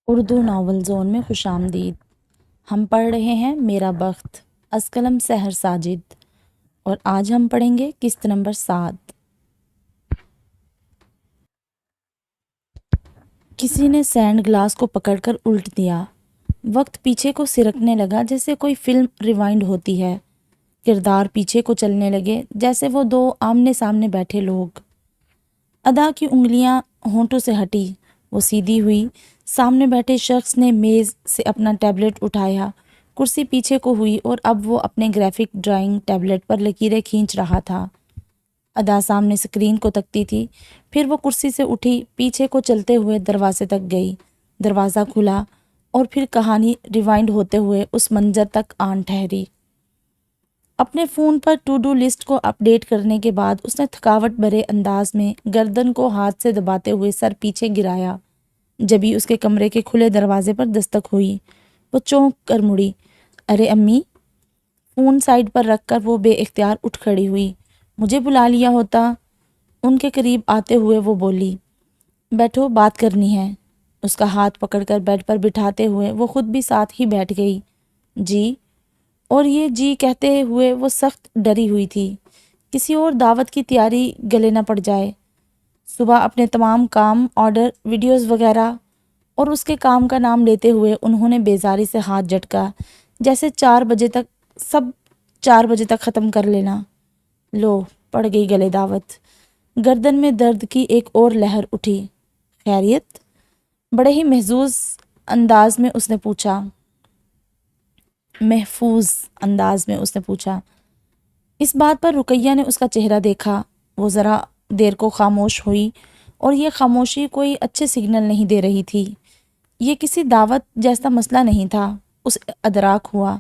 Urdu novel zone میں خوش آمدید۔ ہم پڑھ رہے ہیں میرا بخت از قلم سحر ساجد، اور آج ہم پڑھیں گے قسط نمبر 7۔ کسی نے سینڈ گلاس کو پکڑ کر الٹ دیا۔ وقت پیچھے کو سرکنے لگا جیسے کوئی فلم ریوائنڈ ہوتی ہے۔ کردار پیچھے کو چلنے لگے جیسے وہ دو آمنے سامنے بیٹھے لوگ۔ ادا کی انگلیاں ہونٹوں سے ہٹی، وہ سیدھی ہوئی۔ سامنے بیٹھے شخص نے میز سے اپنا ٹیبلٹ اٹھایا، کرسی پیچھے کو ہوئی اور اب وہ اپنے گرافک ڈرائنگ ٹیبلٹ پر لکیریں کھینچ رہا تھا۔ ادا سامنے اسکرین کو تکتی تھی، پھر وہ کرسی سے اٹھی، پیچھے کو چلتے ہوئے دروازے تک گئی۔ دروازہ کھلا اور پھر کہانی ریوائنڈ ہوتے ہوئے اس منظر تک آن ٹھہری۔ اپنے فون پر ٹو ڈو لسٹ کو اپ ڈیٹ کرنے کے بعد اس نے تھکاوٹ بھرے انداز میں گردن کو ہاتھ سے دباتے ہوئے سر پیچھے گرایا۔ جبھی اس کے کمرے کے کھلے دروازے پر دستک ہوئی، وہ چونک کر مڑی۔ ارے امی! فون سائیڈ پر رکھ کر وہ بے اختیار اٹھ کھڑی ہوئی۔ مجھے بلا لیا ہوتا۔ ان کے قریب آتے ہوئے وہ بولی، بیٹھو، بات کرنی ہے۔ اس کا ہاتھ پکڑ کر بیڈ پر بٹھاتے ہوئے وہ خود بھی ساتھ ہی بیٹھ گئی۔ جی؟ اور یہ جی کہتے ہوئے وہ سخت ڈری ہوئی تھی، کسی اور دعوت کی تیاری گلے نہ پڑ جائے۔ صبح اپنے تمام کام، آرڈر، ویڈیوز وغیرہ اور اس کے کام کا نام لیتے ہوئے انہوں نے بیزاری سے ہاتھ جھٹکا، جیسے 4 بجے تک ختم کر لینا۔ لو، پڑ گئی گلے دعوت۔ گردن میں درد کی ایک اور لہر اٹھی۔ خیریت؟ بڑے ہی محفوظ انداز میں اس نے پوچھا۔ اس بات پر رقیہ نے اس کا چہرہ دیکھا۔ وہ ذرا دیر کو خاموش ہوئی، اور یہ خاموشی کوئی اچھے سگنل نہیں دے رہی تھی۔ یہ کسی دعوت جیسا مسئلہ نہیں تھا، اس ادراک ہوا۔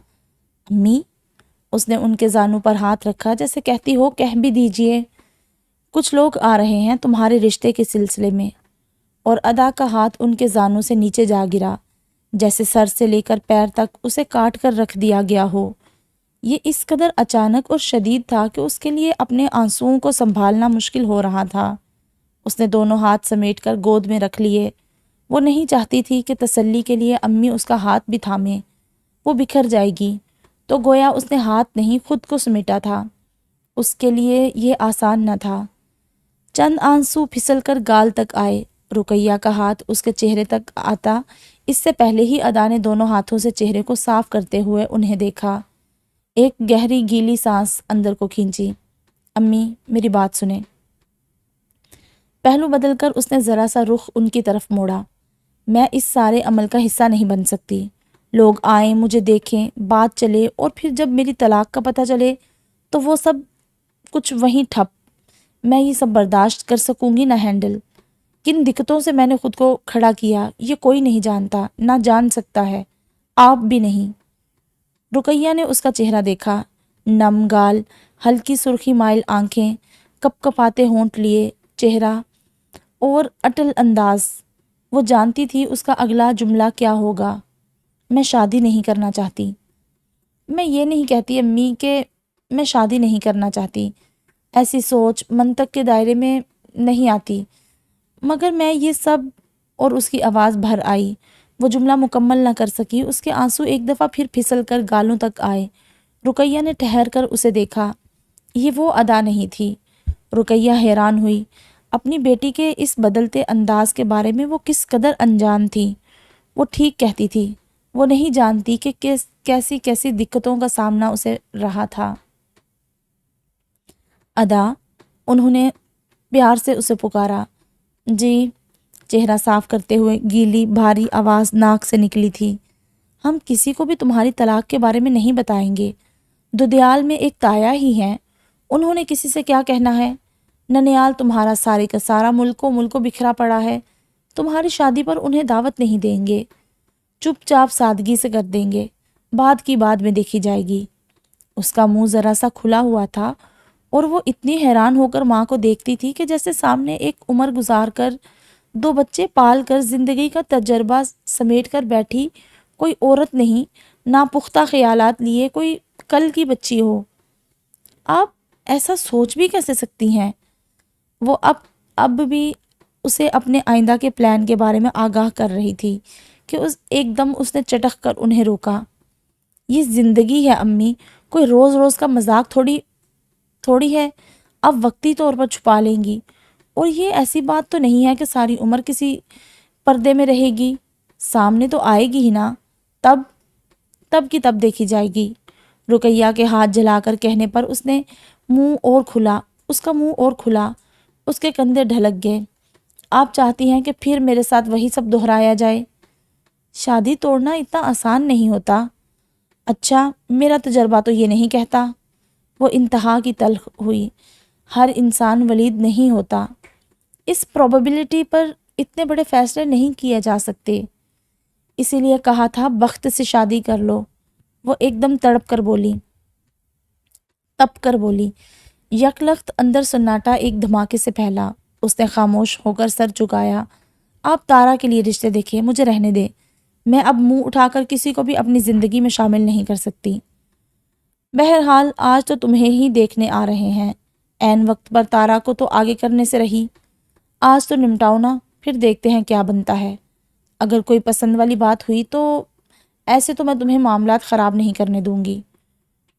امی؟ اس نے ان کے زانوں پر ہاتھ رکھا جیسے کہتی ہو کہہ بھی دیجئے۔ کچھ لوگ آ رہے ہیں تمہارے رشتے کے سلسلے میں۔ اور ادا کا ہاتھ ان کے زانوں سے نیچے جا گرا، جیسے سر سے لے کر پیر تک اسے کاٹ کر رکھ دیا گیا ہو۔ یہ اس قدر اچانک اور شدید تھا کہ اس کے لیے اپنے آنسوؤں کو سنبھالنا مشکل ہو رہا تھا۔ اس نے دونوں ہاتھ سمیٹ کر گود میں رکھ لیے۔ وہ نہیں چاہتی تھی کہ تسلی کے لیے امی اس کا ہاتھ بھی تھامیں، وہ بکھر جائے گی، تو گویا اس نے ہاتھ نہیں خود کو سمیٹا تھا۔ اس کے لیے یہ آسان نہ تھا۔ چند آنسو پھسل کر گال تک آئے۔ رقیہ کا ہاتھ اس کے چہرے تک آتا اس سے پہلے ہی ادا نے دونوں ہاتھوں سے چہرے کو صاف کرتے ہوئے انہیں دیکھا۔ ایک گہری گیلی سانس اندر کو کھینچی۔ امی، میری بات سنیں۔ پہلو بدل کر اس نے ذرا سا رخ ان کی طرف موڑا۔ میں اس سارے عمل کا حصہ نہیں بن سکتی۔ لوگ آئیں، مجھے دیکھیں، بات چلے، اور پھر جب میری طلاق کا پتہ چلے تو وہ سب کچھ وہیں ٹھپ۔ میں یہ سب برداشت کر سکوں گی نہ ہینڈل۔ کن دقتوں سے میں نے خود کو کھڑا کیا یہ کوئی نہیں جانتا، نہ جان سکتا ہے، آپ بھی نہیں۔ رقیہ نے اس کا چہرہ دیکھا۔ نم گال، ہلکی سرخی مائل آنکھیں، کپ کپاتے ہونٹ لیے چہرہ اور اٹل انداز۔ وہ جانتی تھی اس کا اگلا جملہ کیا ہوگا۔ میں شادی نہیں کرنا چاہتی۔ میں یہ نہیں کہتی امی کہ میں شادی نہیں کرنا چاہتی، ایسی سوچ منطق کے دائرے میں نہیں آتی، مگر میں یہ سب، اور اس کی آواز بھر آئی۔ وہ جملہ مکمل نہ کر سکی، اس کے آنسو ایک دفعہ پھر پھسل کر گالوں تک آئے۔ رقیہ نے ٹھہر کر اسے دیکھا۔ یہ وہ ادا نہیں تھی۔ رقیہ حیران ہوئی۔ اپنی بیٹی کے اس بدلتے انداز کے بارے میں وہ کس قدر انجان تھی۔ وہ ٹھیک کہتی تھی، وہ نہیں جانتی کہ کیسی کیسی دقتوں کا سامنا اسے رہا تھا۔ ادا، انہوں نے پیار سے اسے پکارا۔ جی؟ چہرہ صاف کرتے ہوئے گیلی بھاری آواز ناک سے نکلی تھی۔ ہم کسی کو بھی تمہاری طلاق کے بارے میں نہیں بتائیں گے۔ دودیال میں ایک تایا ہی ہیں، انہوں نے کسی سے کیا کہنا ہے؟ ننیال تمہارا سارے کا سارا ملکوں بکھرا پڑا ہے، تمہاری شادی پر انہیں دعوت نہیں دیں گے، چپ چاپ سادگی سے کر دیں گے، بعد کی بعد میں دیکھی جائے گی۔ اس کا منہ ذرا سا کھلا ہوا تھا، اور وہ اتنی حیران ہو کر ماں کو دیکھتی تھی کہ جیسے سامنے ایک عمر گزار کر 2 بچے پال کر زندگی کا تجربہ سمیٹ کر بیٹھی کوئی عورت نہیں، ناپختہ خیالات لیے کوئی کل کی بچی ہو۔ آپ ایسا سوچ بھی کیسے سکتی ہیں؟ وہ اب بھی اسے اپنے آئندہ کے پلان کے بارے میں آگاہ کر رہی تھی کہ ایک دم اس نے چٹک کر انہیں روکا۔ یہ زندگی ہے امی، کوئی روز روز کا مذاق تھوڑی ہے، اب وقتی طور پر چھپا لیں گی، اور یہ ایسی بات تو نہیں ہے کہ ساری عمر کسی پردے میں رہے گی، سامنے تو آئے گی ہی نا، تب کی تب دیکھی جائے گی۔ رقیہ کے ہاتھ جلا کر کہنے پر اس کا منہ اور کھلا، اس کے کندھے ڈھلک گئے۔ آپ چاہتی ہیں کہ پھر میرے ساتھ وہی سب دہرایا جائے؟ شادی توڑنا اتنا آسان نہیں ہوتا۔ اچھا، میرا تجربہ تو یہ نہیں کہتا۔ وہ انتہا کی تلخ ہوئی۔ ہر انسان ولید نہیں ہوتا، اس پروبیبلٹی پر اتنے بڑے فیصلے نہیں کیے جا سکتے، اسی لیے کہا تھا بخت سے شادی کر لو۔ وہ ایک دم تپ کر بولی۔ یکلخت اندر سناٹا ایک دھماکے سے پھیلا۔ اس نے خاموش ہو کر سر جھکایا۔ آپ تارا کے لیے رشتے دیکھیں، مجھے رہنے دے، میں اب منہ اٹھا کر کسی کو بھی اپنی زندگی میں شامل نہیں کر سکتی۔ بہرحال آج تو تمہیں ہی دیکھنے آ رہے ہیں، عین وقت پر تارا کو تو آگے کرنے سے رہی۔ آج تو نمٹاؤ نا، پھر دیکھتے ہیں کیا بنتا ہے۔ اگر کوئی پسند والی بات ہوئی تو ایسے تو میں تمہیں معاملات خراب نہیں کرنے دوں گی۔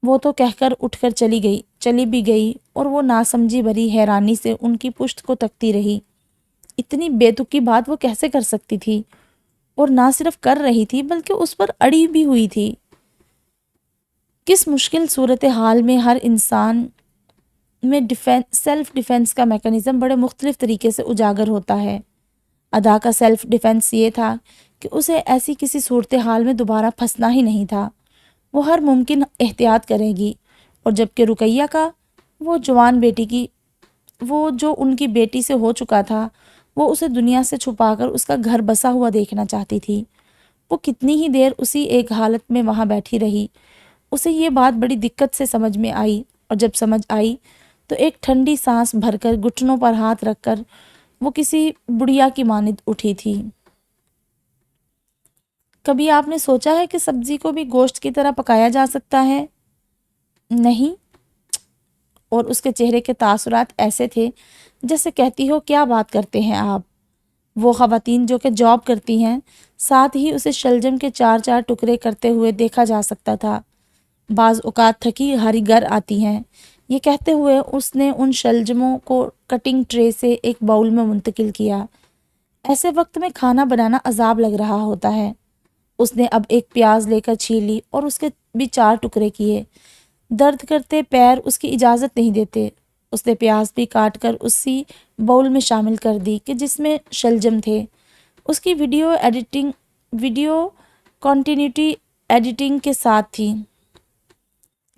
وہ تو کہہ کر اٹھ کر چلی بھی گئی، اور وہ ناسمجھی بھری حیرانی سے ان کی پشت کو تکتی رہی۔ اتنی بے تکی بات وہ کیسے کر سکتی تھی، اور نہ صرف کر رہی تھی بلکہ اس پر اڑی بھی ہوئی تھی۔ کس مشکل صورتحال میں ہر انسان میں سیلف ڈیفنس کا میکانزم بڑے مختلف طریقے سے اجاگر ہوتا ہے۔ ادا کا سیلف ڈیفنس یہ تھا کہ اسے ایسی کسی صورتحال میں دوبارہ پھنسنا ہی نہیں تھا۔ وہ ہر ممکن احتیاط کرے گی، اور جبکہ رقیہ کا وہ جو ان کی بیٹی سے ہو چکا تھا، وہ اسے دنیا سے چھپا کر اس کا گھر بسا ہوا دیکھنا چاہتی تھی۔ وہ کتنی ہی دیر اسی ایک حالت میں وہاں بیٹھی رہی۔ اسے یہ بات بڑی دقت سے سمجھ میں آئی، اور جب سمجھ آئی تو ایک ٹھنڈی سانس بھر کر گھٹنوں پر ہاتھ رکھ کر وہ کسی بڑھیا کی مانند اٹھی تھی۔ کبھی آپ نے سوچا ہے کہ سبزی کو بھی گوشت کی طرح پکایا جا سکتا ہے؟ نہیں۔ اور اس کے چہرے کے تاثرات ایسے تھے جیسے کہتی ہو کیا بات کرتے ہیں آپ۔ وہ خواتین جو کہ جاب کرتی ہیں، ساتھ ہی اسے شلجم کے 4 ٹکڑے کرتے ہوئے دیکھا جا سکتا تھا۔ بعض اوقات تھکی ہاری گھر آتی ہیں، یہ کہتے ہوئے اس نے ان شلجموں کو کٹنگ ٹرے سے ایک باؤل میں منتقل کیا۔ ایسے وقت میں کھانا بنانا عذاب لگ رہا ہوتا ہے۔ اس نے اب ایک پیاز لے کر چھیل لی اور اس کے بھی 4 ٹکڑے کیے۔ درد کرتے پیر اس کی اجازت نہیں دیتے۔ اس نے پیاز بھی کاٹ کر اسی باؤل میں شامل کر دی کہ جس میں شلجم تھے۔ اس کی ویڈیو کنٹینیوٹی ایڈیٹنگ کے ساتھ تھی،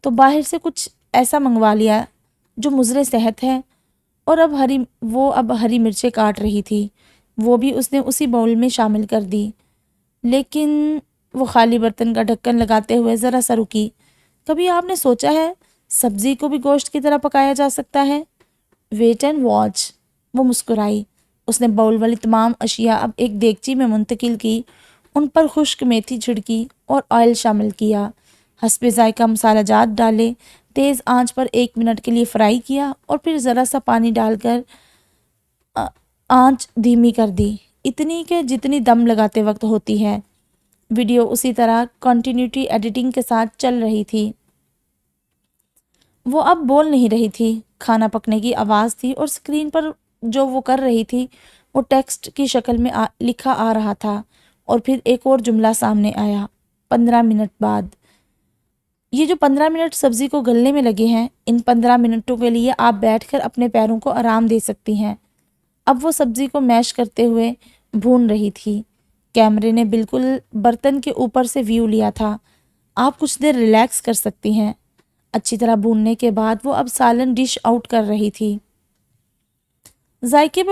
تو باہر سے کچھ ایسا منگوا لیا جو مضر صحت ہے، اور اب ہری مرچیں کاٹ رہی تھی، وہ بھی اس نے اسی باؤل میں شامل کر دی۔ لیکن وہ خالی برتن کا ڈھکن لگاتے ہوئے ذرا سا رکی۔ کبھی آپ نے سوچا ہے سبزی کو بھی گوشت کی طرح پکایا جا سکتا ہے؟ Wait and watch. وہ مسکرائی۔ اس نے باؤل والی تمام اشیاء اب ایک دیگچی میں منتقل کی، ان پر خشک میتھی چھڑکی اور آئل شامل کیا، حسب ذائقہ مسالہ جات ڈالے، تیز آنچ پر 1 منٹ کے لیے فرائی کیا، اور پھر ذرا سا پانی ڈال کر آنچ دھیمی کر دی، اتنی کہ جتنی دم لگاتے وقت ہوتی ہے۔ ویڈیو اسی طرح کنٹینیوٹی ایڈیٹنگ کے ساتھ چل رہی تھی۔ وہ اب بول نہیں رہی تھی، کھانا پکنے کی آواز تھی، اور اسکرین پر جو وہ کر رہی تھی وہ ٹیکسٹ کی شکل میں لکھا آ رہا تھا۔ اور پھر ایک اور جملہ سامنے آیا، 15 منٹ بعد۔ یہ جو 15 منٹ سبزی کو گلنے میں لگے ہیں، ان 15 منٹوں کے لیے آپ بیٹھ کر اپنے پیروں کو آرام دے سکتی ہیں۔ اب وہ سبزی کو میش کرتے ہوئے بھون رہی تھی۔ کیمرے نے بالکل برتن کے اوپر سے ویو لیا تھا۔ آپ کچھ دیر ریلیکس کر سکتی ہیں۔ اچھی طرح بھوننے کے بعد وہ اب سالن ڈش آؤٹ کر رہی تھی۔ ذائقے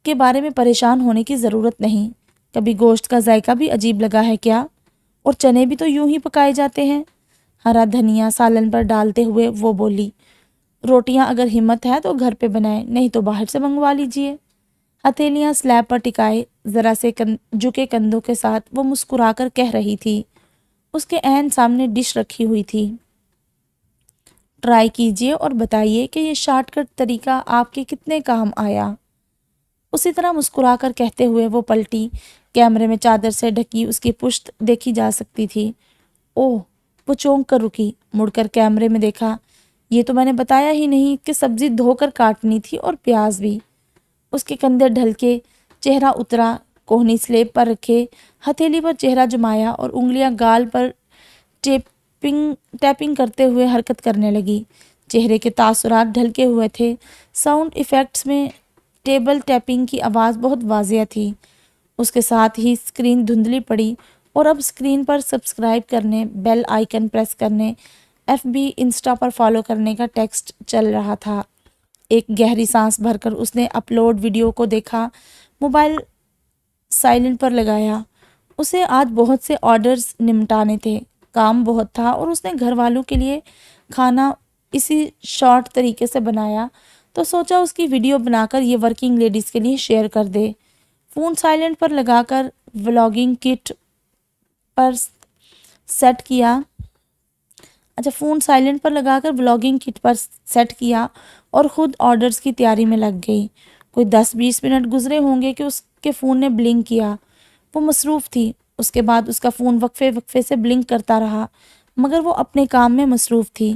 کے بارے میں پریشان ہونے کی ضرورت نہیں۔ کبھی گوشت کا ذائقہ بھی عجیب لگا ہے کیا؟ اور چنے بھی تو یوں ہی پکائے جاتے ہیں۔ ہرا دھنیا سالن پر ڈالتے ہوئے وہ بولی، روٹیاں اگر ہمت ہے تو گھر پہ بنائیں، نہیں تو باہر سے منگوا لیجئے۔ ہتھیلیاں سلیب پر ٹکائے ذرا سے جھکے کندھوں کے ساتھ وہ مسکرا کر کہہ رہی تھی۔ اس کے عین سامنے ڈش رکھی ہوئی تھی۔ ٹرائی کیجئے اور بتائیے کہ یہ شارٹ کٹ طریقہ آپ کے کتنے کام آیا۔ اسی طرح مسکرا کر کہتے ہوئے وہ پلٹی۔ کیمرے میں چادر سے ڈھکی اس کی پشت دیکھی جا سکتی تھی۔ اوہ، وہ چونک کر رکی، مڑ کر کیمرے میں دیکھا۔ یہ تو میں نے بتایا ہی نہیں کہ سبزی دھو کر کاٹنی تھی، اور پیاز بھی۔ اس کے کندھے ڈھل کے چہرہ اترا، کوہنی سلیب پر رکھے ہتھیلی پر چہرہ جمایا اور انگلیاں گال پر ٹیپنگ کرتے ہوئے حرکت کرنے لگی۔ چہرے کے تاثرات ڈھلکے ہوئے تھے۔ ساؤنڈ ایفیکٹس میں ٹیبل ٹیپنگ کی آواز بہت واضح تھی۔ اس کے ساتھ ہی اسکرین دھندلی پڑی اور اب اسکرین پر سبسکرائب کرنے، بیل آئیکن پریس کرنے، ایف بی انسٹا پر فالو کرنے کا ٹیکسٹ چل رہا تھا۔ ایک گہری سانس بھر کر اس نے اپلوڈ ویڈیو کو دیکھا، موبائل سائلنٹ پر لگایا۔ اسے آج بہت سے آرڈرز نمٹانے تھے، کام بہت تھا، اور اس نے گھر والوں کے لیے کھانا اسی شارٹ طریقے سے بنایا تو سوچا اس کی ویڈیو بنا کر یہ ورکنگ لیڈیز کے لیے شیئر کر دے۔ فون سائلنٹ پر لگا کر ولاگنگ کٹ پر سیٹ کیا اور خود آرڈرز کی تیاری میں لگ گئی۔ کوئی 10-20 منٹ گزرے ہوں گے کہ اس کے فون نے بلنک کیا۔ وہ مصروف تھی۔ اس کے بعد اس کا فون وقفے سے بلنک کرتا رہا، مگر وہ اپنے کام میں مصروف تھی۔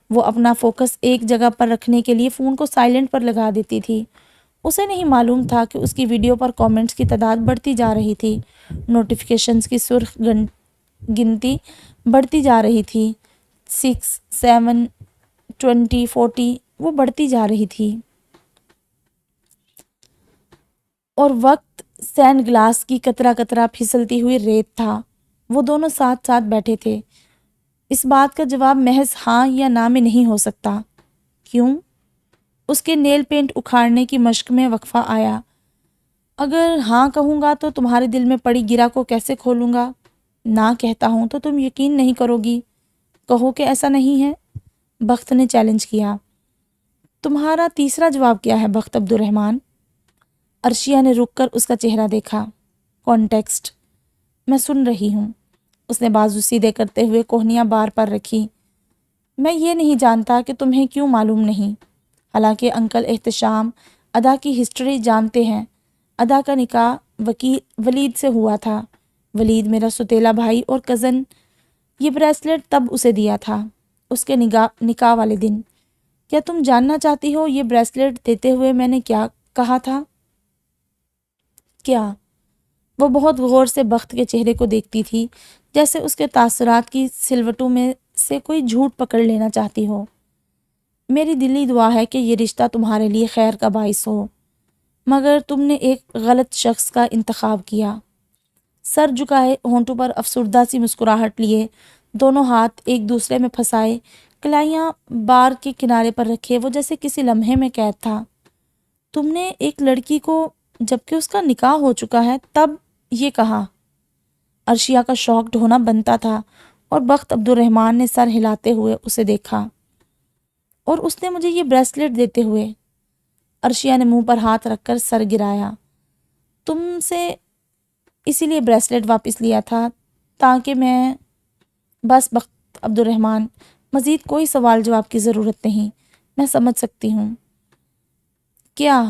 وہ اپنا فوکس ایک جگہ پر رکھنے کے لیے فون کو سائلنٹ پر لگا دیتی تھی۔ اسے نہیں معلوم تھا کہ اس کی ویڈیو پر کامنٹس کی تعداد بڑھتی جا رہی تھی، نوٹیفیکیشنز کی سرخ گنتی بڑھتی جا رہی تھی، 6 7 20 40 وہ بڑھتی جا رہی تھی۔ اور وقت سینڈ گلاس کی قطرہ قطرہ پھسلتی ہوئی ریت تھا۔ وہ دونوں ساتھ ساتھ بیٹھے تھے۔ اس بات کا جواب محض ہاں یا نہ میں نہیں ہو سکتا۔ کیوں؟ اس کے نیل پینٹ اکھاڑنے کی مشق میں وقفہ آیا۔ اگر ہاں کہوں گا تو تمہارے دل میں پڑی گرہ کو کیسے کھولوں گا؟ نہ کہتا ہوں تو تم یقین نہیں کرو گی۔ کہو کہ ایسا نہیں ہے، بخت نے چیلنج کیا۔ تمہارا تیسرا جواب کیا ہے بخت عبد الرحمن؟ عرشیہ نے رک کر اس کا چہرہ دیکھا۔ کانٹیکسٹ، میں سن رہی ہوں۔ اس نے بازو سیدھے کرتے ہوئے کوہنیاں بار پر رکھی۔ میں یہ نہیں جانتا کہ تمہیں کیوں معلوم نہیں، حالانکہ انکل احتشام ادا کی ہسٹری جانتے ہیں۔ ادا کا نکاح ولید سے ہوا تھا۔ ولید میرا سوتیلا بھائی اور کزن۔ یہ بریسلیٹ تب اسے دیا تھا، اس کے نکاح والے دن۔ کیا تم جاننا چاہتی ہو یہ بریسلیٹ دیتے ہوئے میں نے کیا کہا تھا؟ کیا؟ وہ بہت غور سے بخت کے چہرے کو دیکھتی تھی، جیسے اس کے تاثرات کی سلوٹوں میں سے کوئی جھوٹ پکڑ لینا چاہتی ہو۔ میری دلی دعا ہے کہ یہ رشتہ تمہارے لیے خیر کا باعث ہو، مگر تم نے ایک غلط شخص کا انتخاب کیا۔ سر جھکائے، ہونٹوں پر افسردہ سی مسکراہٹ لیے، دونوں ہاتھ ایک دوسرے میں پھنسائے، کلائیاں بار کے کنارے پر رکھے، وہ جیسے کسی لمحے میں قید تھا۔ تم نے ایک لڑکی کو، جبکہ اس کا نکاح ہو چکا ہے، تب یہ کہا؟ عرشیہ کا شاکڈ ہونا بنتا تھا، اور بخت عبد الرحمن نے سر ہلاتے ہوئے اسے دیکھا۔ اور اس نے مجھے یہ بریسلیٹ دیتے ہوئے؟ عرشیہ نے منہ پر ہاتھ رکھ کر سر گرایا۔ تم سے اسی لیے بریسلیٹ واپس لیا تھا تاکہ میں… بس بخت عبد الرحمن، مزید کوئی سوال جواب کی ضرورت نہیں، میں سمجھ سکتی ہوں۔ کیا؟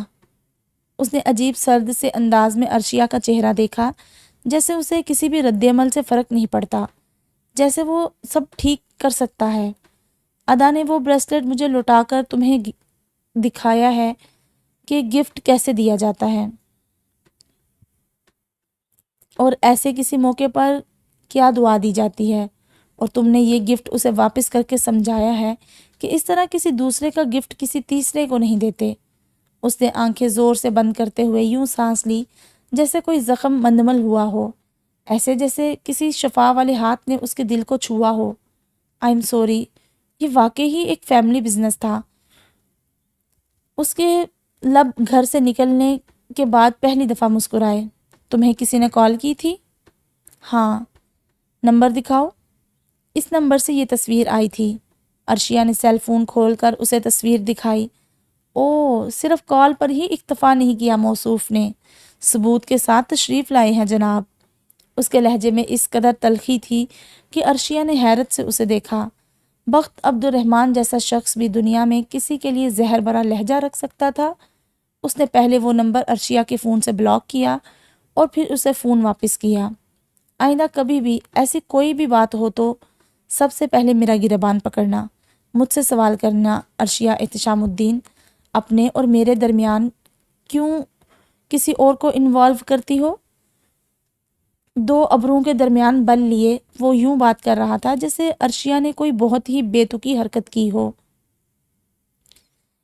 اس نے عجیب سرد سے انداز میں عرشیہ کا چہرہ دیکھا، جیسے اسے کسی بھی رد عمل سے فرق نہیں پڑتا، جیسے وہ سب ٹھیک کر سکتا ہے۔ ادا نے وہ بریسلیٹ مجھے لوٹا کر تمہیں دکھایا ہے کہ گفٹ کیسے دیا جاتا ہے، اور ایسے کسی موقع پر کیا دعا دی جاتی ہے، اور تم نے یہ گفٹ اسے واپس کر کے سمجھایا ہے کہ اس طرح کسی دوسرے کا گفٹ کسی تیسرے کو نہیں دیتے۔ اس نے آنکھیں زور سے بند کرتے ہوئے یوں سانس لی جیسے کوئی زخم مندمل ہوا ہو، ایسے جیسے کسی شفا والے ہاتھ نے اس کے دل کو چھوا ہو۔ آئی ایم سوری، یہ واقعی ہی ایک فیملی بزنس تھا۔ اس کے لب گھر سے نکلنے کے بعد پہلی دفعہ مسکرائے۔ تمہیں کسی نے کال کی تھی؟ ہاں۔ نمبر دکھاؤ۔ اس نمبر سے یہ تصویر آئی تھی۔ عرشیہ نے سیل فون کھول کر اسے تصویر دکھائی۔ اوہ، صرف کال پر ہی اکتفا نہیں کیا موصوف نے، ثبوت کے ساتھ تشریف لائے ہیں جناب۔ اس کے لہجے میں اس قدر تلخی تھی کہ عرشیہ نے حیرت سے اسے دیکھا۔ بخت عبد الرحمن جیسا شخص بھی دنیا میں کسی کے لیے زہر بھرا لہجہ رکھ سکتا تھا؟ اس نے پہلے وہ نمبر عرشیہ کے فون سے بلاک کیا اور پھر اسے فون واپس کیا۔ آئندہ کبھی بھی ایسی کوئی بھی بات ہو تو سب سے پہلے میرا گریبان پکڑنا، مجھ سے سوال کرنا۔ عرشیہ احتشام الدین، اپنے اور میرے درمیان کیوں کسی اور کو انوالو کرتی ہو؟ دو ابروں کے درمیان بل لیے وہ یوں بات کر رہا تھا جیسے عرشیہ نے کوئی بہت ہی بے تکی حرکت کی ہو۔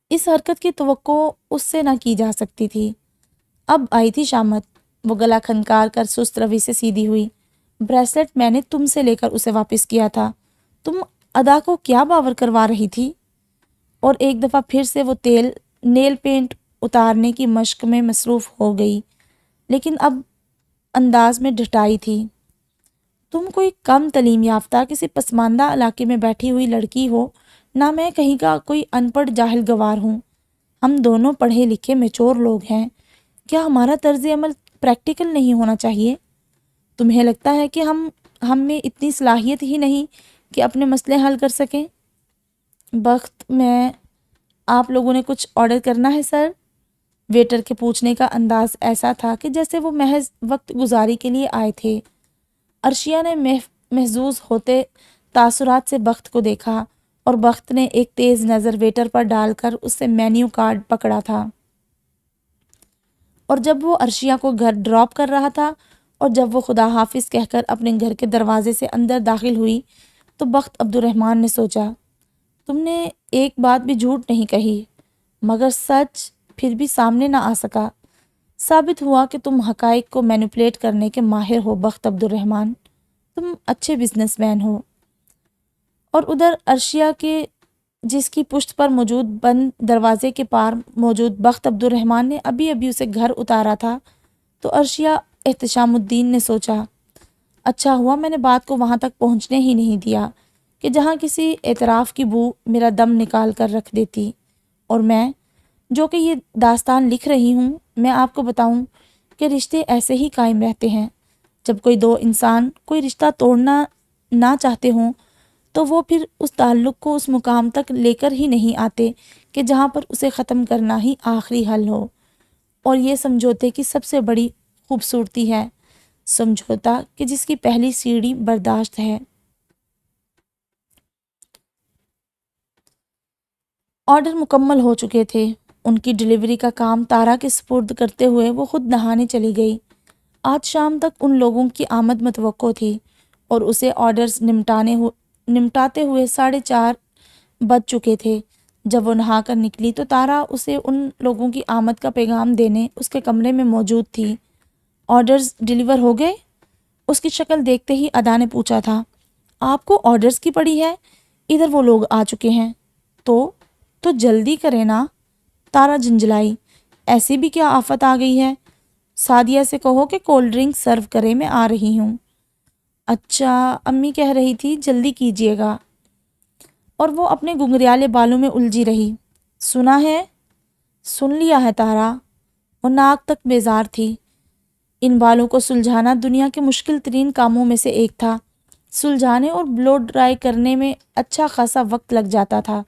اس حرکت کی توقع اس سے نہ کی جا سکتی تھی۔ اب آئی تھی شامت، وہ گلا کھنکار کر سست روی سے سیدھی ہوئی۔ بریسلٹ میں نے تم سے لے کر اسے واپس کیا تھا، تم ادا کو کیا باور کروا رہی تھی؟ اور ایک دفعہ پھر سے وہ نیل پینٹ اتارنے کی مشق میں مصروف ہو گئی، لیکن اب انداز میں ڈٹائی تھی۔ تم کوئی کم تعلیم یافتہ کسی پسماندہ علاقے میں بیٹھی ہوئی لڑکی ہو، نہ میں کہیں کا کوئی ان پڑھ جاہل گوار ہوں۔ ہم دونوں پڑھے لکھے میچور لوگ ہیں، کیا ہمارا طرز عمل پریکٹیکل نہیں ہونا چاہیے؟ تمہیں لگتا ہے کہ ہم میں اتنی صلاحیت ہی نہیں کہ اپنے مسئلے حل کر سکیں؟ بخت میں آپ لوگوں نے کچھ آرڈر کرنا ہے سر؟ ویٹر کے پوچھنے کا انداز ایسا تھا کہ جیسے وہ محض وقت گزاری کے لیے آئے تھے۔ عرشیہ نے محظوظ ہوتے تاثرات سے بخت کو دیکھا اور بخت نے ایک تیز نظر ویٹر پر ڈال کر اس سے مینیو کارڈ پکڑا تھا۔ اور جب وہ عرشیہ کو گھر ڈراپ کر رہا تھا اور جب وہ خدا حافظ کہہ کر اپنے گھر کے دروازے سے اندر داخل ہوئی تو بخت عبد الرحمن نے سوچا، تم نے ایک بات بھی جھوٹ نہیں کہی، مگر سچ پھر بھی سامنے نہ آ سکا۔ ثابت ہوا کہ تم حقائق کو مینیپولیٹ کرنے کے ماہر ہو بخت عبد الرحمن، تم اچھے بزنس مین ہو۔ اور ادھر عرشیہ کے جس کی پشت پر موجود بند دروازے کے پار موجود بخت عبد الرحمن نے ابھی اسے گھر اتارا تھا تو عرشیہ احتشام الدین نے سوچا، اچھا ہوا میں نے بات کو وہاں تک پہنچنے ہی نہیں دیا کہ جہاں کسی اعتراف کی بو میرا دم نکال کر رکھ دیتی۔ اور میں جو کہ یہ داستان لکھ رہی ہوں، میں آپ کو بتاؤں کہ رشتے ایسے ہی قائم رہتے ہیں۔ جب کوئی دو انسان کوئی رشتہ توڑنا نہ چاہتے ہوں تو وہ پھر اس تعلق کو اس مقام تک لے کر ہی نہیں آتے کہ جہاں پر اسے ختم کرنا ہی آخری حل ہو۔ اور یہ سمجھوتے کی سب سے بڑی خوبصورتی ہے، سمجھوتا کہ جس کی پہلی سیڑھی برداشت ہے۔ آرڈر مکمل ہو چکے تھے۔ ان کی ڈیلیوری کا کام تارا کے سپرد کرتے ہوئے وہ خود نہانے چلی گئی۔ آج شام تک ان لوگوں کی آمد متوقع تھی اور اسے آرڈرز نمٹاتے ہوئے 4:30 بج چکے تھے۔ جب وہ نہا کر نکلی تو تارا اسے ان لوگوں کی آمد کا پیغام دینے اس کے کمرے میں موجود تھی۔ آرڈرز ڈیلیور ہو گئے؟ اس کی شکل دیکھتے ہی ادا نے پوچھا تھا۔ آپ کو آرڈرز کی پڑی ہے؟ ادھر وہ لوگ آ چکے ہیں۔ تو جلدی کریں نا، تارا جھنجھلائی۔ ایسی بھی کیا آفت آ گئی ہے؟ سعدیہ سے کہو کہ کولڈ ڈرنک سرو کرے، میں آ رہی ہوں۔ اچھا، امی کہہ رہی تھی جلدی کیجیے گا۔ اور وہ اپنے گنگریالے بالوں میں الجھی رہی۔ سنا ہے؟ سن لیا ہے تارا۔ وہ ناک تک بیزار تھی۔ ان بالوں کو سلجھانا دنیا کے مشکل ترین کاموں میں سے ایک تھا۔ سلجھانے اور بلو ڈرائی کرنے میں اچھا خاصا وقت لگ جاتا تھا۔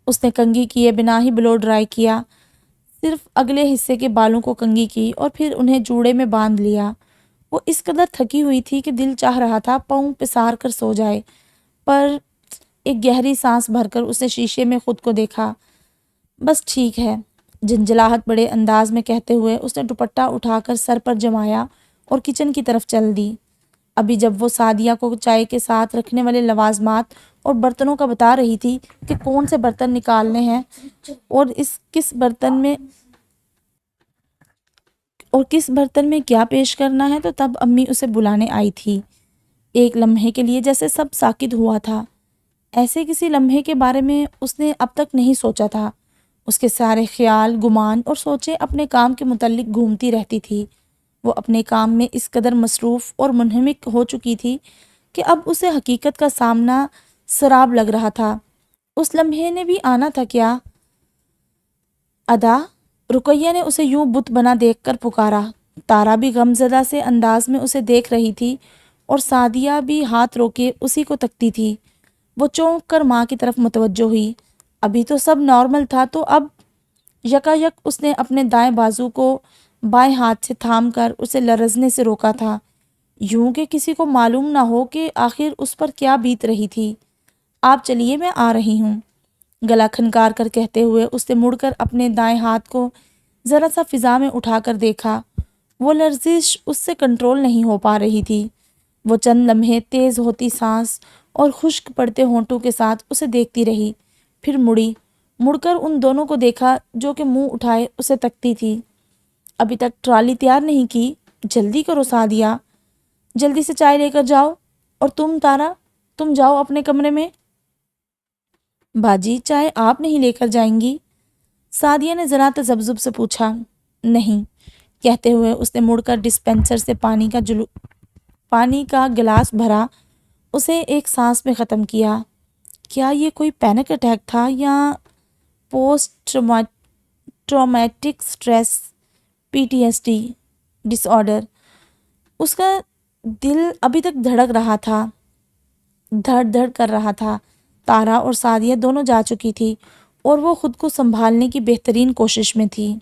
اس نے کنگھی کیے بنا ہی بلو ڈرائی کیا، صرف اگلے حصے کے بالوں کو کنگھی کی اور پھر انہیں جوڑے میں باندھ لیا۔ وہ اس قدر تھکی ہوئی تھی کہ دل چاہ رہا تھا پاؤں پسار کر سو جائے، پر ایک گہری سانس بھر کر اسے شیشے میں خود کو دیکھا۔ بس ٹھیک ہے، جھنجھلاہٹ بڑے انداز میں کہتے ہوئے اس نے دوپٹہ اٹھا کر سر پر جمایا اور کچن کی طرف چل دی۔ ابھی جب وہ سعدیہ کو چائے کے ساتھ رکھنے والے لوازمات اور برتنوں کا بتا رہی تھی کہ کون سے برتن نکالنے ہیں اور کس برتن میں کیا پیش کرنا ہے، تو تب امی اسے بلانے آئی تھی۔ ایک لمحے کے لیے جیسے سب ساکت ہوا تھا۔ ایسے کسی لمحے کے بارے میں اس نے اب تک نہیں سوچا تھا۔ اس کے سارے خیال، گمان اور سوچیں اپنے کام کے متعلق گھومتی رہتی تھی۔ وہ اپنے کام میں اس قدر مصروف اور منہمک ہو چکی تھی کہ اب اسے حقیقت کا سامنا سراب لگ رہا تھا۔ اس لمحے نے بھی آنا تھا کیا؟ ادا، رقیہ نے اسے یوں بت بنا دیکھ کر پکارا۔ تارا بھی غمزدہ سے انداز میں اسے دیکھ رہی تھی اور سعدیہ بھی ہاتھ روکے اسی کو تکتی تھی۔ وہ چونک کر ماں کی طرف متوجہ ہوئی۔ ابھی تو سب نارمل تھا، تو اب یکایک اس نے اپنے دائیں بازو کو بائیں ہاتھ سے تھام کر اسے لرزنے سے روکا تھا، یوں کہ کسی کو معلوم نہ ہو کہ آخر اس پر کیا بیت رہی تھی۔ آپ چلیے، میں آ رہی ہوں، گلا کھنکار کر کہتے ہوئے اس نے مڑ کر اپنے دائیں ہاتھ کو ذرا سا فضا میں اٹھا کر دیکھا۔ وہ لرزش اس سے کنٹرول نہیں ہو پا رہی تھی۔ وہ چند لمحے تیز ہوتی سانس اور خشک پڑتے ہونٹوں کے ساتھ اسے دیکھتی رہی، پھر مڑ کر ان دونوں کو دیکھا جو کہ منہ اٹھائے اسے تکتی تھی۔ ابھی تک ٹرالی تیار نہیں کی؟ جلدی کرو سعدیہ، جلدی سے چائے لے کر جاؤ، اور تم تارا، تم جاؤ اپنے کمرے میں۔ باجی، چائے آپ نہیں لے کر جائیں گی؟ سعدیہ نے ذرا تذبذب سے پوچھا۔ نہیں، کہتے ہوئے اس نے مڑ کر ڈسپینسر سے پانی کا گلاس بھرا، اسے ایک سانس میں ختم کیا۔ کیا یہ کوئی پینک اٹیک تھا یا پوسٹ ٹرامیٹک سٹریس PTSD ڈس آرڈر؟ اس کا دل ابھی تک دھڑ کر رہا تھا۔ تارا اور سعدیہ دونوں جا چکی تھی اور وہ خود کو سنبھالنے کی بہترین کوشش میں تھی۔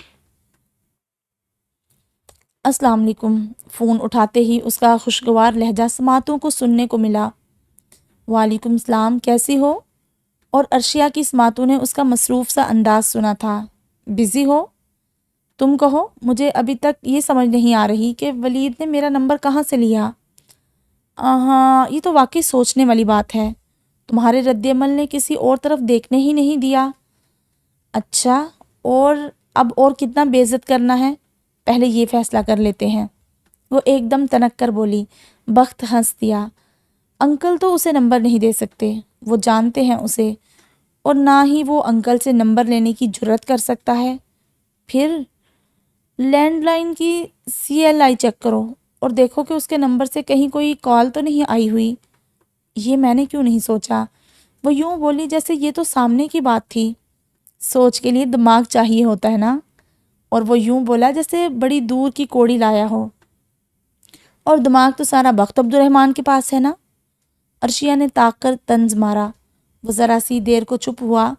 السلام علیکم۔ فون اٹھاتے ہی اس کا خوشگوار لہجہ سماعتوں کو سننے کو ملا۔ وعلیکم السلام، کیسی ہو؟ اور عرشیہ کی سماعتوں نے اس کا مصروف سا انداز سنا تھا۔ بزی ہو؟ تم کہو، مجھے ابھی تک یہ سمجھ نہیں آ رہی کہ ولید نے میرا نمبر کہاں سے لیا۔ ہاں، یہ تو واقعی سوچنے والی بات ہے۔ تمہارے رد عمل نے کسی اور طرف دیکھنے ہی نہیں دیا۔ اچھا، اب اور کتنا بے عزت کرنا ہے، پہلے یہ فیصلہ کر لیتے ہیں۔ وہ ایک دم تنک کر بولی۔ بخت ہنس دیا۔ انکل تو اسے نمبر نہیں دے سکتے، وہ جانتے ہیں اسے، اور نہ ہی وہ انکل سے نمبر لینے کی جرات کر سکتا ہے۔ پھر لینڈ لائن کی CLI چیک کرو اور دیکھو کہ اس کے نمبر سے کہیں کوئی کال تو نہیں آئی ہوئی۔ یہ میں نے کیوں نہیں سوچا؟ وہ یوں بولی جیسے یہ تو سامنے کی بات تھی۔ سوچ کے لیے دماغ چاہیے ہوتا ہے نا؟ اور وہ یوں بولا جیسے بڑی دور کی کوڑی لایا ہو۔ اور دماغ تو سارا بخت عبد الرحمن کے پاس ہے نا؟ عرشیہ نے طاق کر طنز مارا۔ وہ ذرا سی دیر کو چپ ہوا۔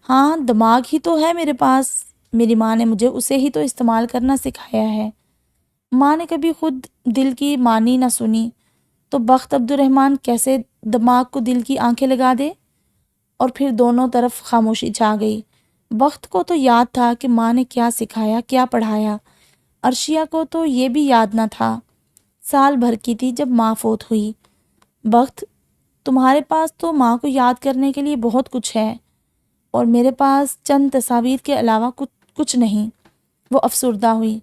ہاں، دماغ ہی تو ہے میرے پاس، میری ماں نے مجھے اسے ہی تو استعمال کرنا سکھایا ہے۔ ماں نے کبھی خود دل کی مانی نہ سنی، تو بخت عبد الرحمن کیسے دماغ کو دل کی آنکھیں لگا دے؟ اور پھر دونوں طرف خاموشی چھا گئی۔ بخت کو تو یاد تھا کہ ماں نے کیا سکھایا، کیا پڑھایا۔ عرشیہ کو تو یہ بھی یاد نہ تھا۔ سال بھر کی تھی جب ماں فوت ہوئی۔ بخت، تمہارے پاس تو ماں کو یاد کرنے کے لیے بہت کچھ ہے، اور میرے پاس چند تصاویر کے علاوہ کچھ نہیں۔ وہ افسردہ ہوئی۔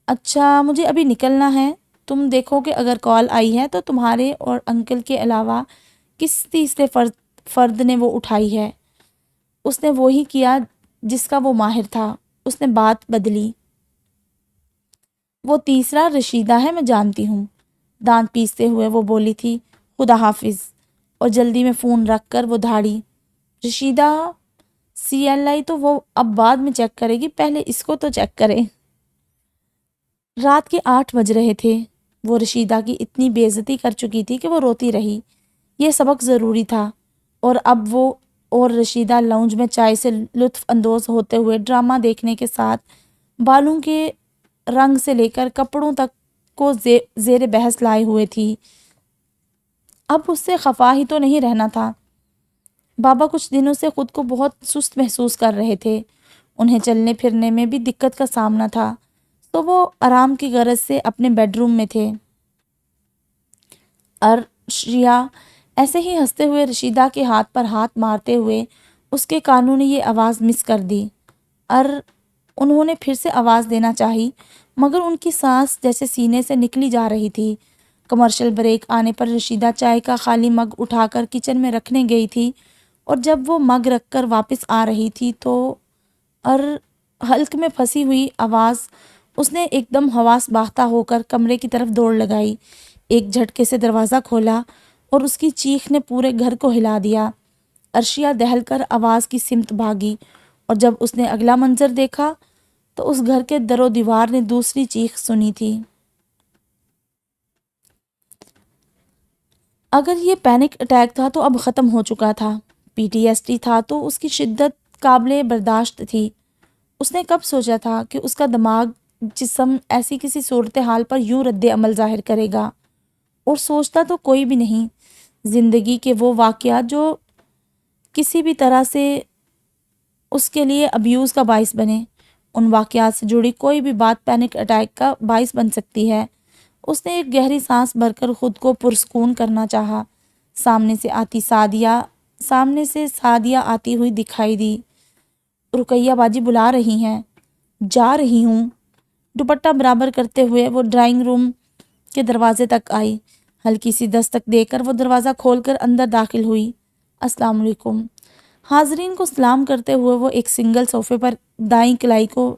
اچھا، مجھے ابھی نکلنا ہے، تم دیکھو کہ اگر کال آئی ہے تو تمہارے اور انکل کے علاوہ کس تیسرے فرد نے وہ اٹھائی ہے۔ اس نے وہی کیا جس کا وہ ماہر تھا۔ اس نے بات بدلی۔ وہ تیسرا رشیدہ ہے، میں جانتی ہوں۔ دانت پیستے ہوئے وہ بولی تھی۔ خدا حافظ، اور جلدی میں فون رکھ کر وہ دھاڑی۔ رشیدہ CLI تو وہ اب بعد میں چیک کرے گی، پہلے اس کو تو چیک کرے۔ رات کے 8 بج رہے تھے۔ وہ رشیدہ کی اتنی بے عزتی کر چکی تھی کہ وہ روتی رہی۔ یہ سبق ضروری تھا، اور اب وہ اور رشیدہ لاؤنج میں چائے سے لطف اندوز ہوتے ہوئے ڈرامہ دیکھنے کے ساتھ بالوں کے رنگ سے لے کر کپڑوں تک کو زیر بحث لائے ہوئے تھی۔ اب اس سے خفا ہی تو نہیں رہنا تھا۔ بابا کچھ دنوں سے خود کو بہت سست محسوس کر رہے تھے۔ انہیں چلنے پھرنے میں بھی دقت کا سامنا تھا، تو وہ آرام کی غرض سے اپنے بیڈ روم میں تھے۔ عرشیہ ایسے ہی ہنستے ہوئے رشیدہ کے ہاتھ پر ہاتھ مارتے ہوئے اس کے کانوں نے یہ آواز مس کر دی۔ انہوں نے پھر سے آواز دینا چاہی، مگر ان کی سانس جیسے سینے سے نکلی جا رہی تھی۔ کمرشل بریک آنے پر رشیدہ چائے کا خالی مگ اٹھا کر کچن میں رکھنے گئی تھی، اور جب وہ مگ رکھ کر واپس آ رہی تھی تو حلق میں پھنسی ہوئی آواز اس نے ایک دم حواس باختہ ہو کر کمرے کی طرف دوڑ لگائی۔ ایک جھٹکے سے دروازہ کھولا اور اس کی چیخ نے پورے گھر کو ہلا دیا۔ عرشیہ دہل کر آواز کی سمت بھاگی، اور جب اس نے اگلا منظر دیکھا تو اس گھر کے در و دیوار نے دوسری چیخ سنی تھی۔ اگر یہ پینک اٹیک تھا تو اب ختم ہو چکا تھا۔ PTSD تھا تو اس کی شدت قابل برداشت تھی۔ اس نے کب سوچا تھا کہ اس کا دماغ جسم ایسی کسی صورتحال پر یوں رد عمل ظاہر کرے گا، اور سوچتا تو کوئی بھی نہیں۔ زندگی کے وہ واقعات جو کسی بھی طرح سے اس کے لیے ابیوز کا باعث بنے، ان واقعات سے جڑی کوئی بھی بات پینک اٹیک کا باعث بن سکتی ہے۔ اس نے ایک گہری سانس بھر کر خود کو پرسکون کرنا چاہا۔ سامنے سے سعدیہ آتی ہوئی دکھائی دی۔ رقیہ باجی بلا رہی ہیں۔ جا رہی ہوں۔ دوپٹہ برابر کرتے ہوئے وہ ڈرائنگ روم کے دروازے تک آئی۔ ہلکی سی دستک دے کر وہ دروازہ کھول کر اندر داخل ہوئی۔ السلام علیکم۔ حاضرین کو سلام کرتے ہوئے وہ ایک سنگل صوفے پر دائیں کلائی کو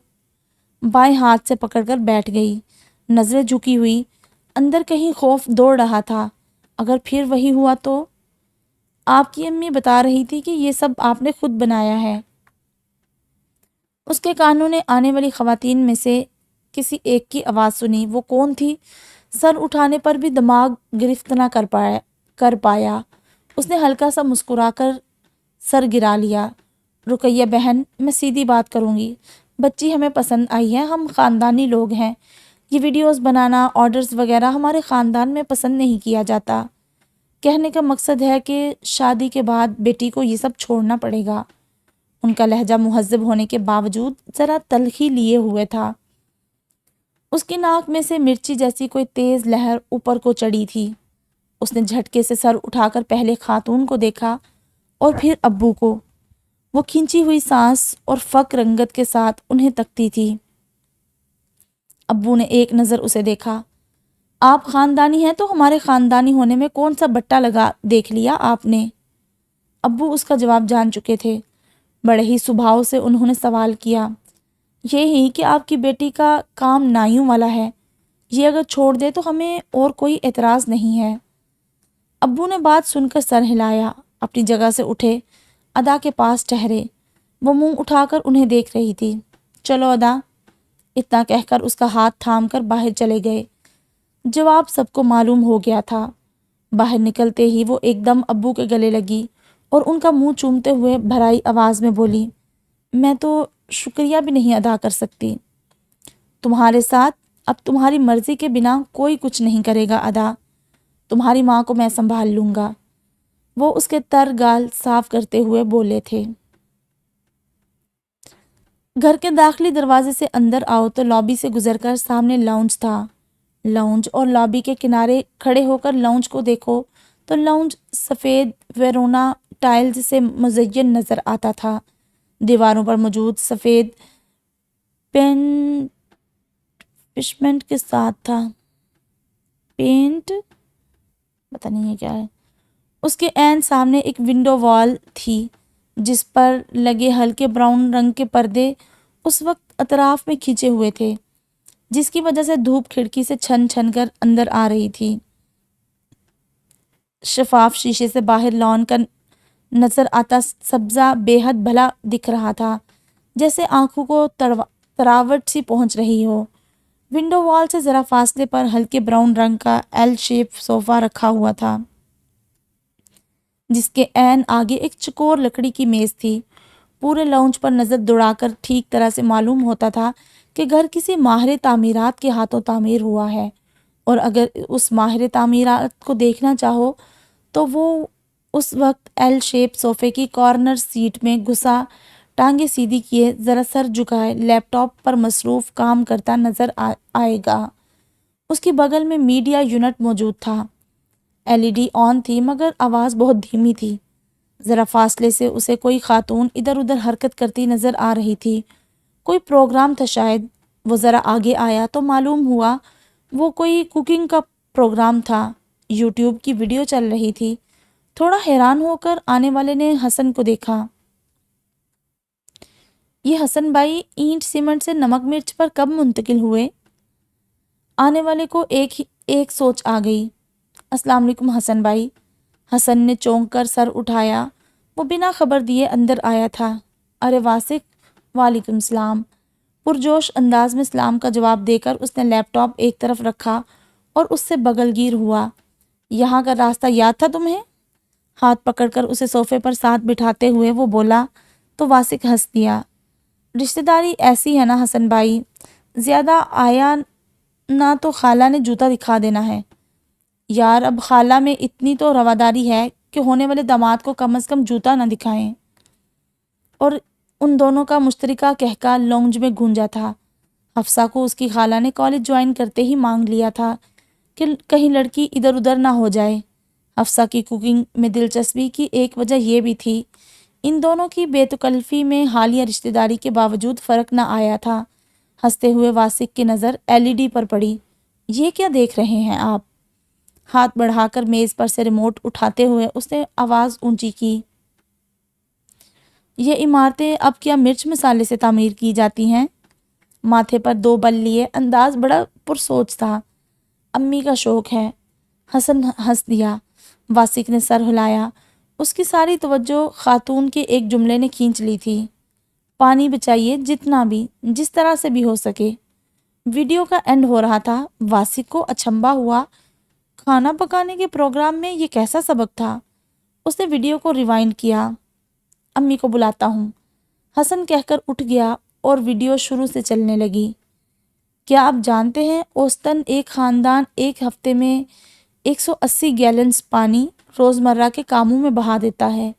بائیں ہاتھ سے پکڑ کر بیٹھ گئی، نظریں جھکی ہوئی۔ اندر کہیں خوف دوڑ رہا تھا، اگر پھر وہی ہوا تو؟ آپ کی امی بتا رہی تھی کہ یہ سب آپ نے خود بنایا ہے۔ اس کے کانوں نے آنے والی خواتین میں سے کسی ایک کی آواز سنی۔ وہ کون تھی؟ سر اٹھانے پر بھی دماغ گرفت نہ کر پایا۔ اس نے ہلکا سا مسکرا کر سر گرا لیا۔ رقیہ بہن، میں سیدھی بات کروں گی، بچی ہمیں پسند آئی ہے، ہم خاندانی لوگ ہیں، یہ ویڈیوز بنانا، آرڈرز وغیرہ ہمارے خاندان میں پسند نہیں کیا جاتا۔ کہنے کا مقصد ہے کہ شادی کے بعد بیٹی کو یہ سب چھوڑنا پڑے گا۔ ان کا لہجہ مہذب ہونے کے باوجود ذرا تلخی لیے ہوئے تھا۔ اس کی ناک میں سے مرچی جیسی کوئی تیز لہر اوپر کو چڑھی تھی۔ اس نے جھٹکے سے سر اٹھا کر پہلے خاتون کو دیکھا اور پھر ابو کو۔ وہ کھنچی ہوئی سانس اور فک رنگت کے ساتھ انہیں تکتی تھی۔ ابو نے ایک نظر اسے دیکھا۔ آپ خاندانی ہیں تو ہمارے خاندانی ہونے میں کون سا بٹا لگا دیکھ لیا آپ نے؟ ابو اس کا جواب جان چکے تھے۔ بڑے ہی سبھاؤ سے انہوں نے سوال کیا، یہی کہ آپ کی بیٹی کا کام نائیوں والا ہے، یہ اگر چھوڑ دے تو ہمیں اور کوئی اعتراض نہیں ہے۔ ابو نے بات سن کر سر ہلایا، اپنی جگہ سے اٹھے، ادا کے پاس ٹھہرے۔ وہ منہ اٹھا کر انہیں دیکھ رہی تھی۔ چلو ادا، اتنا کہہ کر اس کا ہاتھ تھام کر باہر چلے گئے۔ جواب سب کو معلوم ہو گیا تھا۔ باہر نکلتے ہی وہ ایک دم ابو کے گلے لگی اور ان کا منہ چومتے ہوئے بھرائی آواز میں بولی، میں تو شکریہ بھی نہیں ادا کر سکتی۔ تمہارے ساتھ اب تمہاری مرضی کے بنا کوئی کچھ نہیں کرے گا ادا، تمہاری ماں کو میں سنبھال لوں گا۔ وہ اس کے تر گال صاف کرتے ہوئے بولے تھے۔ گھر کے داخلی دروازے سے اندر آؤ تو لابی سے گزر کر سامنے لاؤنج تھا۔ لاؤنج اور لابی کے کنارے کھڑے ہو کر لاؤنج کو دیکھو تو لاؤنج سفید ویرونا ٹائلز سے مزین نظر آتا تھا۔ دیواروں پر موجود سفید پینٹ کے ساتھ تھا۔ پینٹ پتہ نہیں ہے کیا ہے۔ اس کے عین سامنے ایک ونڈو وال تھی جس پر لگے ہلکے براؤن رنگ کے پردے اس وقت اطراف میں کھینچے ہوئے تھے، جس کی وجہ سے دھوپ کھڑکی سے چھن چھن کر اندر آ رہی تھی۔ شفاف شیشے سے باہر لان کا نظر آتا سبزہ بے حد بھلا دکھ رہا تھا، جیسے آنکھوں کو تراوٹ سی پہنچ رہی ہو۔ ونڈو وال سے ذرا فاصلے پر ہلکے براؤن رنگ کا ایل شیپ صوفہ رکھا ہوا تھا، جس کے عین آگے ایک چکور لکڑی کی میز تھی۔ پورے لاؤنج پر نظر دوڑا کر ٹھیک طرح سے معلوم ہوتا تھا کہ گھر کسی ماہر تعمیرات کے ہاتھوں تعمیر ہوا ہے، اور اگر اس ماہر تعمیرات کو دیکھنا چاہو تو وہ اس وقت ایل شیپ صوفے کی کارنر سیٹ میں گھسا، ٹانگیں سیدھی کیے، ذرا سر جھکائے لیپ ٹاپ پر مصروف کام کرتا نظر آئے گا۔ اس کی بغل میں میڈیا یونٹ موجود تھا۔ LED آن تھی مگر آواز بہت دھیمی تھی۔ ذرا فاصلے سے اسے کوئی خاتون ادھر ادھر حرکت کرتی نظر آ رہی تھی۔ کوئی پروگرام تھا شاید۔ وہ ذرا آگے آیا تو معلوم ہوا وہ کوئی کوکنگ کا پروگرام تھا۔ YouTube کی ویڈیو چل رہی تھی۔ تھوڑا حیران ہو کر آنے والے نے حسن کو دیکھا۔ یہ حسن بھائی اینٹ سیمنٹ سے نمک مرچ پر کب منتقل ہوئے؟ آنے والے کو ایک سوچ آ گئی۔ السلام علیکم حسن بھائی۔ حسن نے چونک کر سر اٹھایا۔ وہ بنا خبر دیے اندر آیا تھا۔ ارے واسق، وعلیکم السلام۔ پرجوش انداز میں سلام کا جواب دے کر اس نے لیپ ٹاپ ایک طرف رکھا اور اس سے بغل گیر ہوا۔ یہاں کا راستہ یاد تھا تمہیں؟ ہاتھ پکڑ کر اسے صوفے پر ساتھ بٹھاتے ہوئے وہ بولا تو واسق ہنس دیا۔ رشتہ داری ایسی ہے نا حسن بھائی، زیادہ آیا نہ تو خالہ نے جوتا دکھا دینا ہے۔ یار اب خالہ میں اتنی تو رواداری ہے کہ ہونے والے داماد کو کم از کم جوتا نہ دکھائیں۔ اور ان دونوں کا مشترکہ کہکا لونج میں گونجا تھا۔ حفصہ کو اس کی خالہ نے کالج جوائن کرتے ہی مانگ لیا تھا کہ کہیں لڑکی ادھر ادھر نہ ہو جائے۔ حفصہ کی کوکنگ میں دلچسپی کی ایک وجہ یہ بھی تھی، ان دونوں کی بے تکلفی میں حالیہ رشتہ داری کے باوجود فرق نہ آیا تھا۔ ہنستے ہوئے واسق کی نظر LED پر پڑی۔ یہ کیا دیکھ رہے ہیں آپ؟ ہاتھ بڑھا کر میز پر سے ریموٹ اٹھاتے ہوئے اس نے آواز اونچی کی۔ یہ عمارتیں اب کیا مرچ مسالے سے تعمیر کی جاتی ہیں؟ ماتھے پر 2 بل لیے انداز بڑا پرسوچ تھا۔ امی کا شوق ہے۔ حسن ہنس دیا۔ واسق نے سر ہلایا۔ اس کی ساری توجہ خاتون کے ایک جملے نے کھینچ لی تھی۔ پانی بچائیے جتنا بھی، جس طرح سے بھی ہو سکے۔ ویڈیو کا اینڈ ہو رہا تھا۔ واسق کو اچنبھا ہوا، کھانا پکانے کے پروگرام میں یہ کیسا سبق تھا؟ اس نے ویڈیو کو ریوائنڈ کیا۔ امی کو بلاتا ہوں، حسن کہہ کر اٹھ گیا اور ویڈیو شروع سے چلنے لگی۔ کیا آپ جانتے ہیں اوسطاً ایک خاندان ایک ہفتے میں 180 گیلنز پانی روزمرہ کے کاموں میں بہا دیتا ہے۔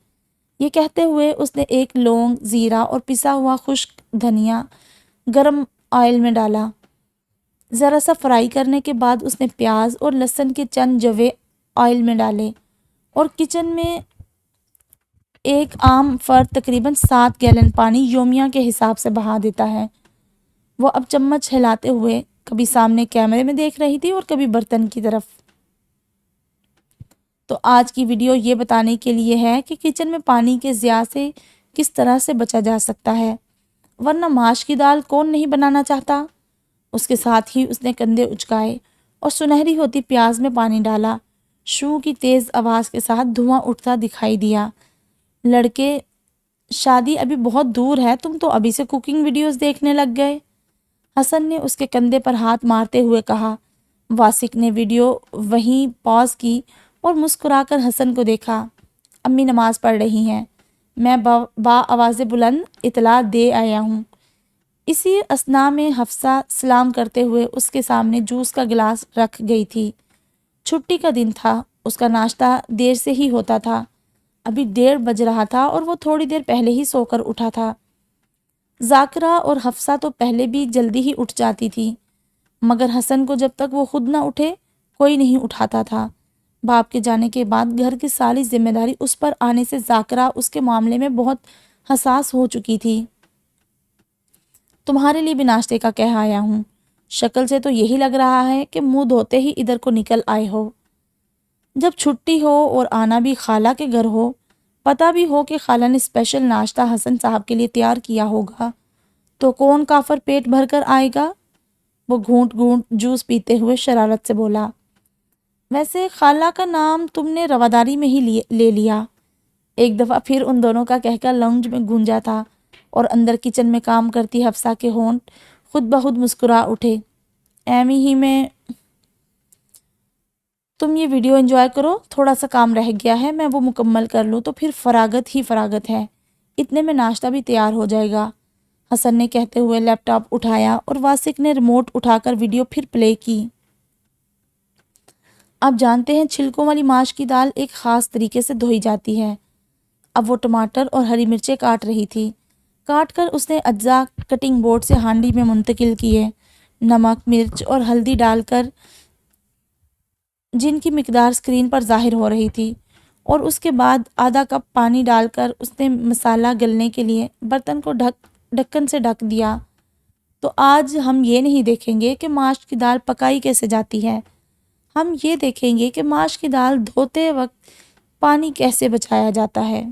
یہ کہتے ہوئے اس نے ایک لونگ، زیرہ اور پسا ہوا خشک دھنیا گرم آئل میں ڈالا۔ ذرا سا فرائی کرنے کے بعد اس نے پیاز اور لہسن کے چند جوے آئل میں ڈالے اور کچن میں ایک عام فرد تقریباً 7 گیلن پانی یومیہ کے حساب سے بہا دیتا ہے۔ وہ اب چمچ ہلاتے ہوئے کبھی سامنے کیمرے میں دیکھ رہی تھی اور کبھی برتن کی طرف۔ تو آج کی ویڈیو یہ بتانے کے لیے ہے کہ کچن میں پانی کے ضیاع سے کس طرح سے بچا جا سکتا ہے، ورنہ ماش کی دال کون نہیں بنانا چاہتا۔ اس کے ساتھ ہی اس نے کندھے اچکائے اور سنہری ہوتی پیاز میں پانی ڈالا۔ شو کی تیز آواز کے ساتھ دھواں اٹھتا دکھائی دیا۔ لڑکے، شادی ابھی بہت دور ہے، تم تو ابھی سے کوکنگ ویڈیوز دیکھنے لگ گئے، حسن نے اس کے کندھے پر ہاتھ مارتے ہوئے کہا۔ واسق نے ویڈیو وہیں پاز کی اور مسکرا کر حسن کو دیکھا۔ امی نماز پڑھ رہی ہیں، میں با آواز بلند اطلاع دے آیا ہوں۔ اسی اثناء میں حفصہ سلام کرتے ہوئے اس کے سامنے جوس کا گلاس رکھ گئی تھی۔ چھٹی کا دن تھا، اس کا ناشتہ دیر سے ہی ہوتا تھا۔ ابھی 1:30 بج رہا تھا اور وہ تھوڑی دیر پہلے ہی سو کر اٹھا تھا۔ ذاکرہ اور حفصہ تو پہلے بھی جلدی ہی اٹھ جاتی تھی، مگر حسن کو جب تک وہ خود نہ اٹھے کوئی نہیں اٹھاتا تھا۔ باپ کے جانے کے بعد گھر کی ساری ذمہ داری اس پر آنے سے ذاکرہ اس کے معاملے میں بہت حساس ہو چکی تھی۔ تمہارے لیے بھی ناشتے کا کہہ آیا ہوں، شکل سے تو یہی لگ رہا ہے کہ منہ دھوتے ہی ادھر کو نکل آئے ہو۔ جب چھٹی ہو اور آنا بھی خالہ کے گھر ہو، پتہ بھی ہو کہ خالہ نے اسپیشل ناشتہ حسن صاحب کے لیے تیار کیا ہوگا، تو کون کافر پیٹ بھر کر آئے گا؟ وہ گھونٹ گھونٹ جوس پیتے ہوئے شرارت سے بولا۔ ویسے خالہ کا نام تم نے رواداری میں ہی لے لیا۔ ایک دفعہ پھر ان دونوں کا کہکا لانج میں گونجا تھا اور اندر کچن میں کام کرتی حفصہ کے ہونٹ خود بخود مسکرا اٹھے۔ ایویں ہی میں تم یہ ویڈیو انجوائے کرو، تھوڑا سا کام رہ گیا ہے، میں وہ مکمل کر لوں تو پھر فراغت ہی فراغت ہے، اتنے میں ناشتہ بھی تیار ہو جائے گا، حسن نے کہتے ہوئے لیپ ٹاپ اٹھایا اور واسق نے ریموٹ اٹھا کر ویڈیو پھر پلے کی۔ آپ جانتے ہیں چھلکوں والی ماش کی دال ایک خاص طریقے سے دھوئی جاتی ہے۔ اب وہ ٹماٹر اور ہری مرچیں کاٹ رہی تھی۔ کاٹ کر اس نے اجزاء کٹنگ بورڈ سے ہانڈی میں منتقل کیے، نمک، مرچ اور ہلدی ڈال کر، جن کی مقدار اسکرین پر ظاہر ہو رہی تھی، اور اس کے بعد آدھا کپ پانی ڈال کر اس نے مسالہ گلنے کے لیے برتن کو ڈھکن سے ڈھک دیا۔ تو آج ہم یہ نہیں دیکھیں گے کہ ماش کی دال پکائی کیسے جاتی ہے، ہم یہ دیکھیں گے کہ ماش کی دال دھوتے وقت پانی کیسے بچایا جاتا ہے۔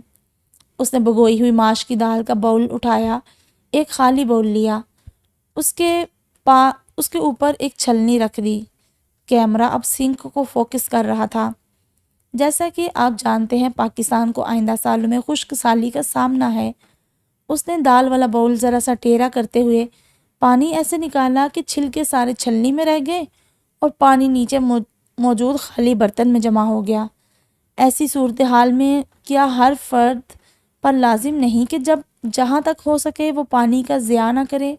اس نے بھگوئی ہوئی ماش کی دال کا باؤل اٹھایا، ایک خالی باؤل لیا، اس کے اوپر ایک چھلنی رکھ دی۔ کیمرہ اب سنک کو فوکس کر رہا تھا۔ جیسا کہ آپ جانتے ہیں پاکستان کو آئندہ سالوں میں خشک سالی کا سامنا ہے۔ اس نے دال والا باؤل ذرا سا ٹیڑھا کرتے ہوئے پانی ایسے نکالا کہ چھلکے سارے چھلنی میں رہ گئے اور پانی نیچے موجود خالی برتن میں جمع ہو گیا۔ ایسی صورتحال میں کیا ہر فرد پر لازم نہیں کہ جب جہاں تک ہو سکے وہ پانی کا ضیاع نہ کرے،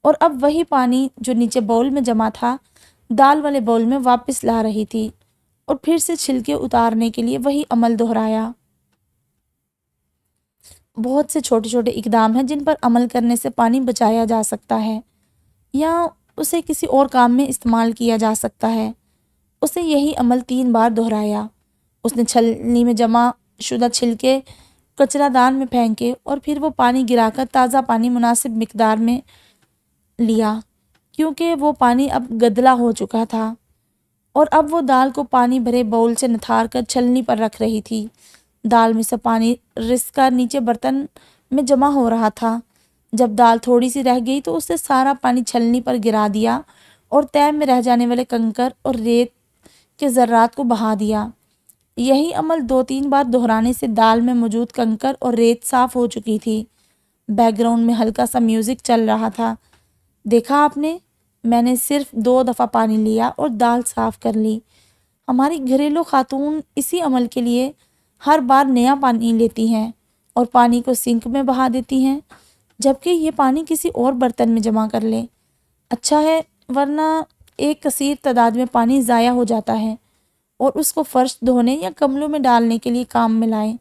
اور اب وہی پانی جو نیچے باؤل میں جمع تھا دال والے باؤل میں واپس لا رہی تھی، اور پھر سے چھلکے اتارنے کے لیے وہی عمل دہرایا۔ بہت سے چھوٹے چھوٹے اقدام ہیں جن پر عمل کرنے سے پانی بچایا جا سکتا ہے یا اسے کسی اور کام میں استعمال کیا جا سکتا ہے۔ اسے یہی عمل 3 بار دہرایا۔ اس نے چھلنی میں جمع شدہ چھلکے کچرا دان میں پھینکے اور پھر وہ پانی گرا کر تازہ پانی مناسب مقدار میں لیا، کیونکہ وہ پانی اب گدلا ہو چکا تھا، اور اب وہ دال کو پانی بھرے باؤل سے نتھار کر چھلنی پر رکھ رہی تھی۔ دال میں سے پانی رس کر نیچے برتن میں جمع ہو رہا تھا۔ جب دال تھوڑی سی رہ گئی تو اس نے سارا پانی چھلنی پر گرا دیا اور تہہ میں رہ جانے والے کنکر اور ریت کے ذرات کو بہا دیا۔ یہی عمل 2-3 بار دہرانے سے دال میں موجود کنکر اور ریت صاف ہو چکی تھی۔ بیک گراؤنڈ میں ہلکا سا میوزک چل رہا تھا۔ دیکھا آپ نے، میں نے صرف 2 دفعہ پانی لیا اور دال صاف کر لی۔ ہماری گھریلو خاتون اسی عمل کے لیے ہر بار نیا پانی لیتی ہیں اور پانی کو سنک میں بہا دیتی ہیں، جبکہ یہ پانی کسی اور برتن میں جمع کر لیں۔ اچھا ہے، ورنہ ایک کثیر تعداد میں پانی ضائع ہو جاتا ہے، اور اس کو فرش دھونے یا گملوں میں ڈالنے کے لیے کام میں لائیں۔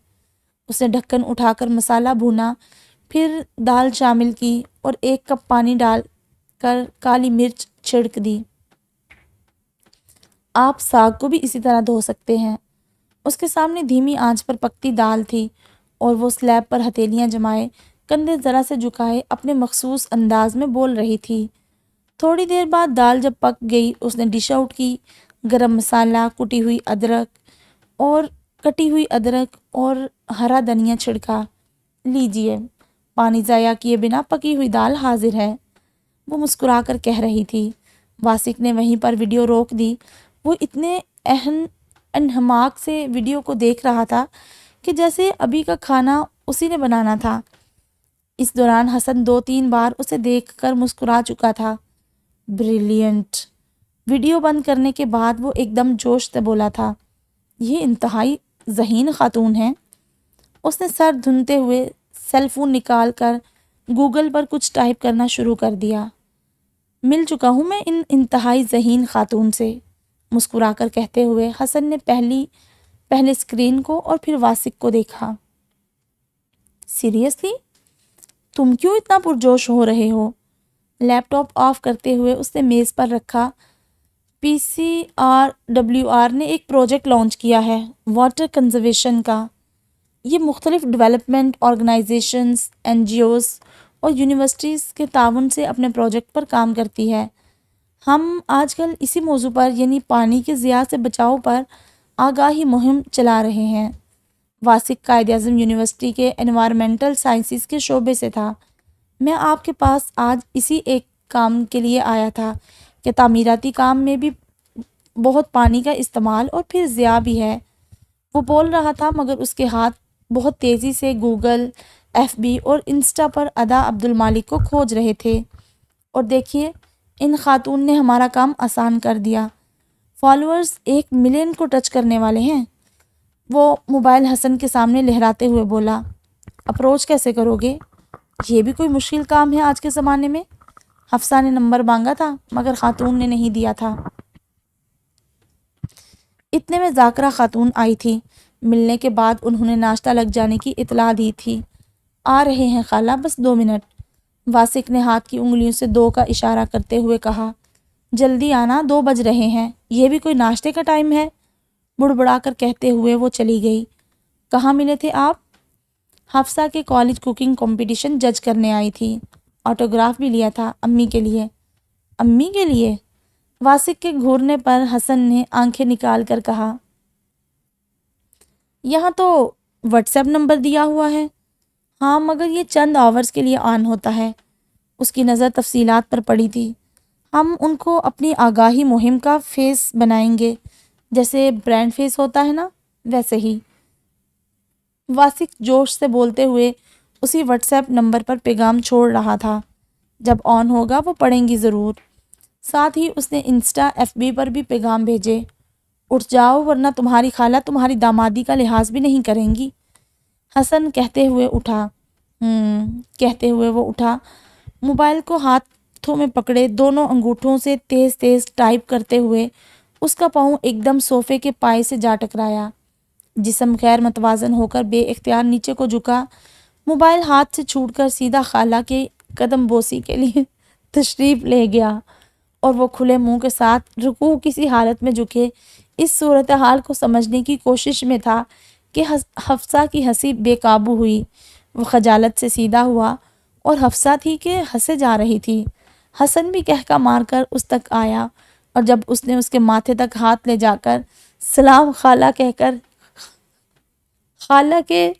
اس نے ڈھکن اٹھا کر مسالہ بھونا، پھر دال شامل کی اور 1 کپ پانی ڈال کر کالی مرچ چھڑک دی۔ آپ ساگ کو بھی اسی طرح دھو سکتے ہیں۔ اس کے سامنے دھیمی آنچ پر پکتی دال تھی اور وہ سلیب پر ہتھیلیاں جمائے، کندھے ذرا سے جھکائے اپنے مخصوص انداز میں بول رہی تھی۔ تھوڑی دیر بعد دال جب پک گئی اس نے ڈش آؤٹ کی، گرم مسالہ، کٹی ہوئی ادرک اور ہرا دھنیا چھڑکا۔ لیجئے، پانی ضائع کیے بنا پکی ہوئی دال حاضر ہے، وہ مسکرا کر کہہ رہی تھی۔ واسق نے وہیں پر ویڈیو روک دی۔ وہ اتنے انہماک سے ویڈیو کو دیکھ رہا تھا کہ جیسے ابھی کا کھانا اسی نے بنانا تھا۔ اس دوران حسن 2-3 بار اسے دیکھ کر مسکرا چکا تھا۔ بریلینٹ۔ ویڈیو بند کرنے کے بعد وہ ایک دم جوش سے بولا تھا، یہ انتہائی ذہین خاتون ہے۔ اس نے سر دھنتے ہوئے سیل فون نکال کر گوگل پر کچھ ٹائپ کرنا شروع کر دیا۔ مل چکا ہوں میں ان انتہائی ذہین خاتون سے، مسکرا کر کہتے ہوئے حسن نے پہلے اسکرین کو اور پھر واسق کو دیکھا۔ سیریسلی؟ تم کیوں اتنا پرجوش ہو رہے ہو؟ لیپ ٹاپ آف کرتے ہوئے اس نے میز پر رکھا۔ PCRWR نے ایک پروجیکٹ لانچ کیا ہے واٹر کنزرویشن کا۔ یہ مختلف ڈیولپمنٹ آرگنائزیشنز، NGOs اور یونیورسٹیز کے تعاون سے اپنے پروجیکٹ پر کام کرتی ہے۔ ہم آج کل اسی موضوع پر یعنی پانی کے ضیاع سے بچاؤ پر آگاہی مہم چلا رہے ہیں۔ واسق قائد اعظم یونیورسٹی کے انوائرمنٹل سائنسز کے شعبے سے تھا۔ میں آپ کے پاس آج اسی ایک کام کے لیے آیا تھا کہ تعمیراتی کام میں بھی بہت پانی کا استعمال اور پھر ضیاع بھی ہے۔ وہ بول رہا تھا مگر اس کے ہاتھ بہت تیزی سے گوگل، FB اور انسٹا پر ادا عبدالمالک کو کھوج رہے تھے۔ اور دیکھیے، ان خاتون نے ہمارا کام آسان کر دیا۔ فالوورز 1 ملین کو ٹچ کرنے والے ہیں۔ وہ موبائل حسن کے سامنے لہراتے ہوئے بولا، اپروچ کیسے کرو گے؟ یہ بھی کوئی مشکل کام ہے آج کے زمانے میں؟ حفصہ نے نمبر مانگا تھا مگر خاتون نے نہیں دیا تھا۔ اتنے میں ذاکرہ خاتون آئی تھی۔ ملنے کے بعد انہوں نے ناشتہ لگ جانے کی اطلاع دی تھی۔ آ رہے ہیں خالہ، بس 2 منٹ۔ واسق نے ہاتھ کی انگلیوں سے 2 کا اشارہ کرتے ہوئے کہا، جلدی آنا، 2 بج رہے ہیں، یہ بھی کوئی ناشتے کا ٹائم ہے؟ بڑبڑا کر کہتے ہوئے وہ چلی گئی۔ کہاں ملے تھے آپ؟ حفصہ کے کالج کوکنگ کمپٹیشن جج کرنے آئی تھی۔ آٹوگراف بھی لیا تھا امی کے لیے۔ امی کے لیے؟ واسق کے گھورنے پر حسن نے آنکھیں نکال کر کہا، یہاں تو واٹس ایپ نمبر دیا ہوا ہے۔ ہاں مگر یہ چند آورز کے لیے آن ہوتا ہے۔ اس کی نظر تفصیلات پر پڑی تھی۔ ہم ان کو اپنی آگاہی مہم کا فیس بنائیں گے، جیسے برانڈ فیس ہوتا ہے نا، ویسے ہی۔ واسق جوش سے بولتے ہوئے اسی واٹس ایپ نمبر پر پیغام چھوڑ رہا تھا۔ جب آن ہوگا وہ پڑھیں گی ضرور۔ ساتھ ہی اس نے انسٹا FB پر بھی پیغام بھیجے، اٹھ جاؤ ورنہ تمہاری خالہ تمہاری دامادی کا لحاظ بھی نہیں کریں گی۔ حسن کہتے ہوئے اٹھا۔ کہتے ہوئے وہ اٹھا، موبائل کو ہاتھوں میں پکڑے دونوں انگوٹھوں سے تیز تیز ٹائپ کرتے ہوئے اس کا پاؤں ایک دم صوفے کے پائے سے جا ٹکرایا۔ جسم غیر متوازن ہو کر بے اختیار نیچے کو جھکا، موبائل ہاتھ سے چھوٹ کر سیدھا خالہ کے قدم بوسی کے لیے تشریف لے گیا، اور وہ کھلے منہ کے ساتھ رکوع کسی حالت میں جھکے اس صورتحال کو سمجھنے کی کوشش میں تھا کہ حفصہ کی ہنسی بے قابو ہوئی۔ وہ خجالت سے سیدھا ہوا اور حفصہ تھی کہ ہنسے جا رہی تھی۔ حسن بھی کہکا مار کر اس تک آیا، اور جب اس نے اس کے ماتھے تک ہاتھ لے جا کر سلام خالہ کہہ کر خالہ کے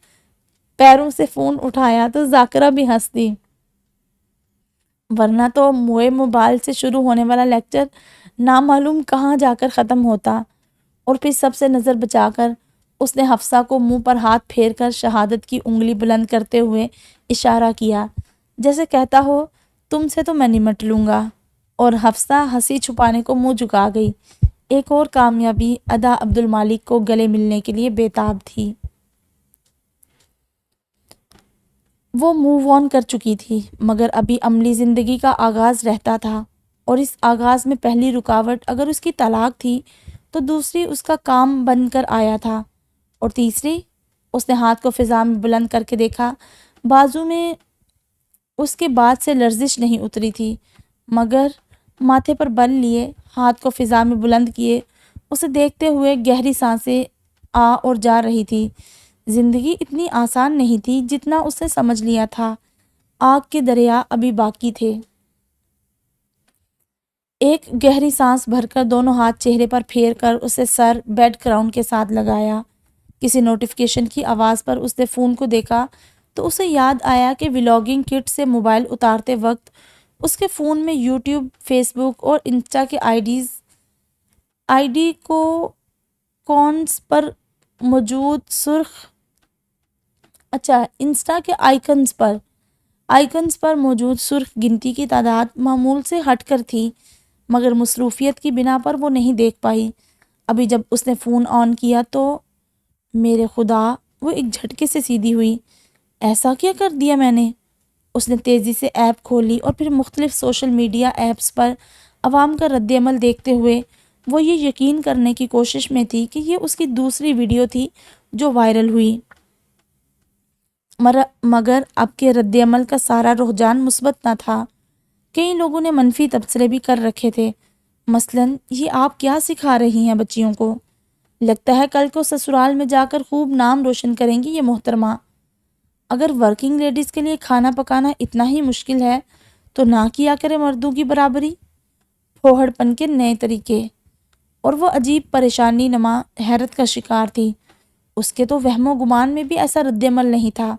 پیروں سے فون اٹھایا تو ذاکرہ بھی ہنس دی، ورنہ تو موئے موبائل سے شروع ہونے والا لیکچر نامعلوم کہاں جا کر ختم ہوتا۔ اور پھر سب سے نظر بچا کر اس نے حفصہ کو منہ پر ہاتھ پھیر کر شہادت کی انگلی بلند کرتے ہوئے اشارہ کیا، جیسے کہتا ہو تم سے تو میں نمٹ لوں گا، اور حفصہ ہنسی چھپانے کو منہ جھکا گئی۔ ایک اور کامیابی ادا عبد المالک کو گلے ملنے کے لیے بےتاب تھی۔ وہ موو آن کر چکی تھی، مگر ابھی عملی زندگی کا آغاز رہتا تھا، اور اس آغاز میں پہلی رکاوٹ اگر اس کی طلاق تھی تو دوسری اس کا کام بن کر آیا تھا، اور تیسری، اس نے ہاتھ کو فضا میں بلند کر کے دیکھا، بازو میں اس کے بعد سے لرزش نہیں اتری تھی، مگر ماتھے پر بل لیے ہاتھ کو فضا میں بلند کیے اسے دیکھتے ہوئے گہری سانسیں آ اور جا رہی تھی۔ زندگی اتنی آسان نہیں تھی جتنا اس نے سمجھ لیا تھا، آگ کے دریا ابھی باقی تھے۔ ایک گہری سانس بھر کر دونوں ہاتھ چہرے پر پھیر کر اسے سر بیک گراؤنڈ کے ساتھ لگایا۔ کسی نوٹیفیکیشن کی آواز پر اس نے فون کو دیکھا تو اسے یاد آیا کہ ولاگنگ کٹ سے موبائل اتارتے وقت اس کے فون میں یوٹیوب، فیس بک اور انسٹا کے آئی ڈی کو کونس پر موجود انسٹا کے آئیکنز پر موجود سرخ گنتی کی تعداد معمول سے ہٹ کر تھی، مگر مصروفیت کی بنا پر وہ نہیں دیکھ پائی۔ ابھی جب اس نے فون آن کیا تو میرے خدا، وہ ایک جھٹکے سے سیدھی ہوئی۔ ایسا کیا کر دیا میں نے؟ اس نے تیزی سے ایپ کھولی اور پھر مختلف سوشل میڈیا ایپس پر عوام کا رد عمل دیکھتے ہوئے وہ یہ یقین کرنے کی کوشش میں تھی کہ یہ اس کی دوسری ویڈیو تھی جو وائرل ہوئی، مگر اب کے رد عمل کا سارا رجحان مثبت نہ تھا۔ کئی لوگوں نے منفی تبصرے بھی کر رکھے تھے، مثلاً یہ آپ کیا سکھا رہی ہیں بچیوں کو؟ لگتا ہے کل کو سسرال میں جا کر خوب نام روشن کریں گی یہ محترمہ۔ اگر ورکنگ لیڈیز کے لیے کھانا پکانا اتنا ہی مشکل ہے تو نہ کیا کرے مردوں کی برابری۔ پھوہڑ پن کے نئے طریقے، اور وہ عجیب پریشانی نما حیرت کا شکار تھی۔ اس کے تو وہم و گمان میں بھی ایسا رد عمل نہیں تھا۔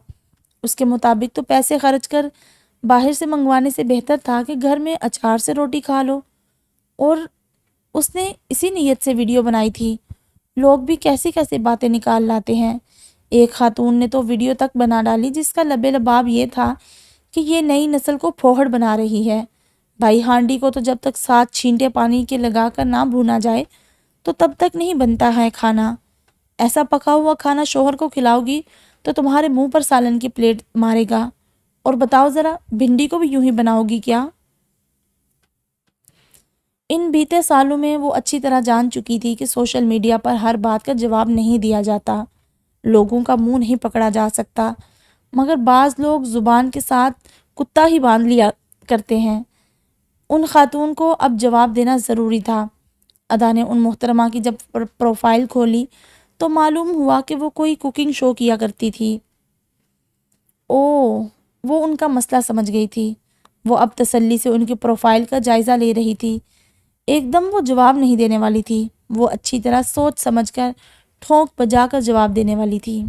اس کے مطابق تو پیسے خرچ کر باہر سے منگوانے سے بہتر تھا کہ گھر میں اچار سے روٹی کھا لو، اور اس نے اسی نیت سے ویڈیو بنائی تھی۔ لوگ بھی کیسی کیسی باتیں نکال لاتے ہیں۔ ایک خاتون نے تو ویڈیو تک بنا ڈالی جس کا لب لباب یہ تھا کہ یہ نئی نسل کو پھوہڑ بنا رہی ہے۔ بھائی ہانڈی کو تو جب تک 7 چھینٹے پانی کے لگا کر نہ بھونا جائے تو تب تک نہیں بنتا ہے کھانا۔ ایسا پکا ہوا کھانا شوہر کو کھلاؤ گی تو تمہارے منہ پر سالن کی پلیٹ مارے گا، اور بتاؤ ذرا بھنڈی کو بھی یوں ہی بناؤ گی کیا؟ ان بیتے سالوں میں وہ اچھی طرح جان چکی تھی کہ سوشل میڈیا پر ہر بات کا جواب نہیں دیا جاتا، لوگوں کا منہ نہیں پکڑا جا سکتا، مگر بعض لوگ زبان کے ساتھ کتا ہی باندھ لیا کرتے ہیں۔ ان خاتون کو اب جواب دینا ضروری تھا۔ ادا نے ان محترمہ کی جب پروفائل کھولی تو معلوم ہوا کہ وہ کوئی کوکنگ شو کیا کرتی تھی۔ وہ ان کا مسئلہ سمجھ گئی تھی۔ وہ اب تسلی سے ان کی پروفائل کا جائزہ لے رہی تھی۔ ایک دم وہ جواب نہیں دینے والی تھی، وہ اچھی طرح سوچ سمجھ کر ٹھونک بجا کر جواب دینے والی تھی۔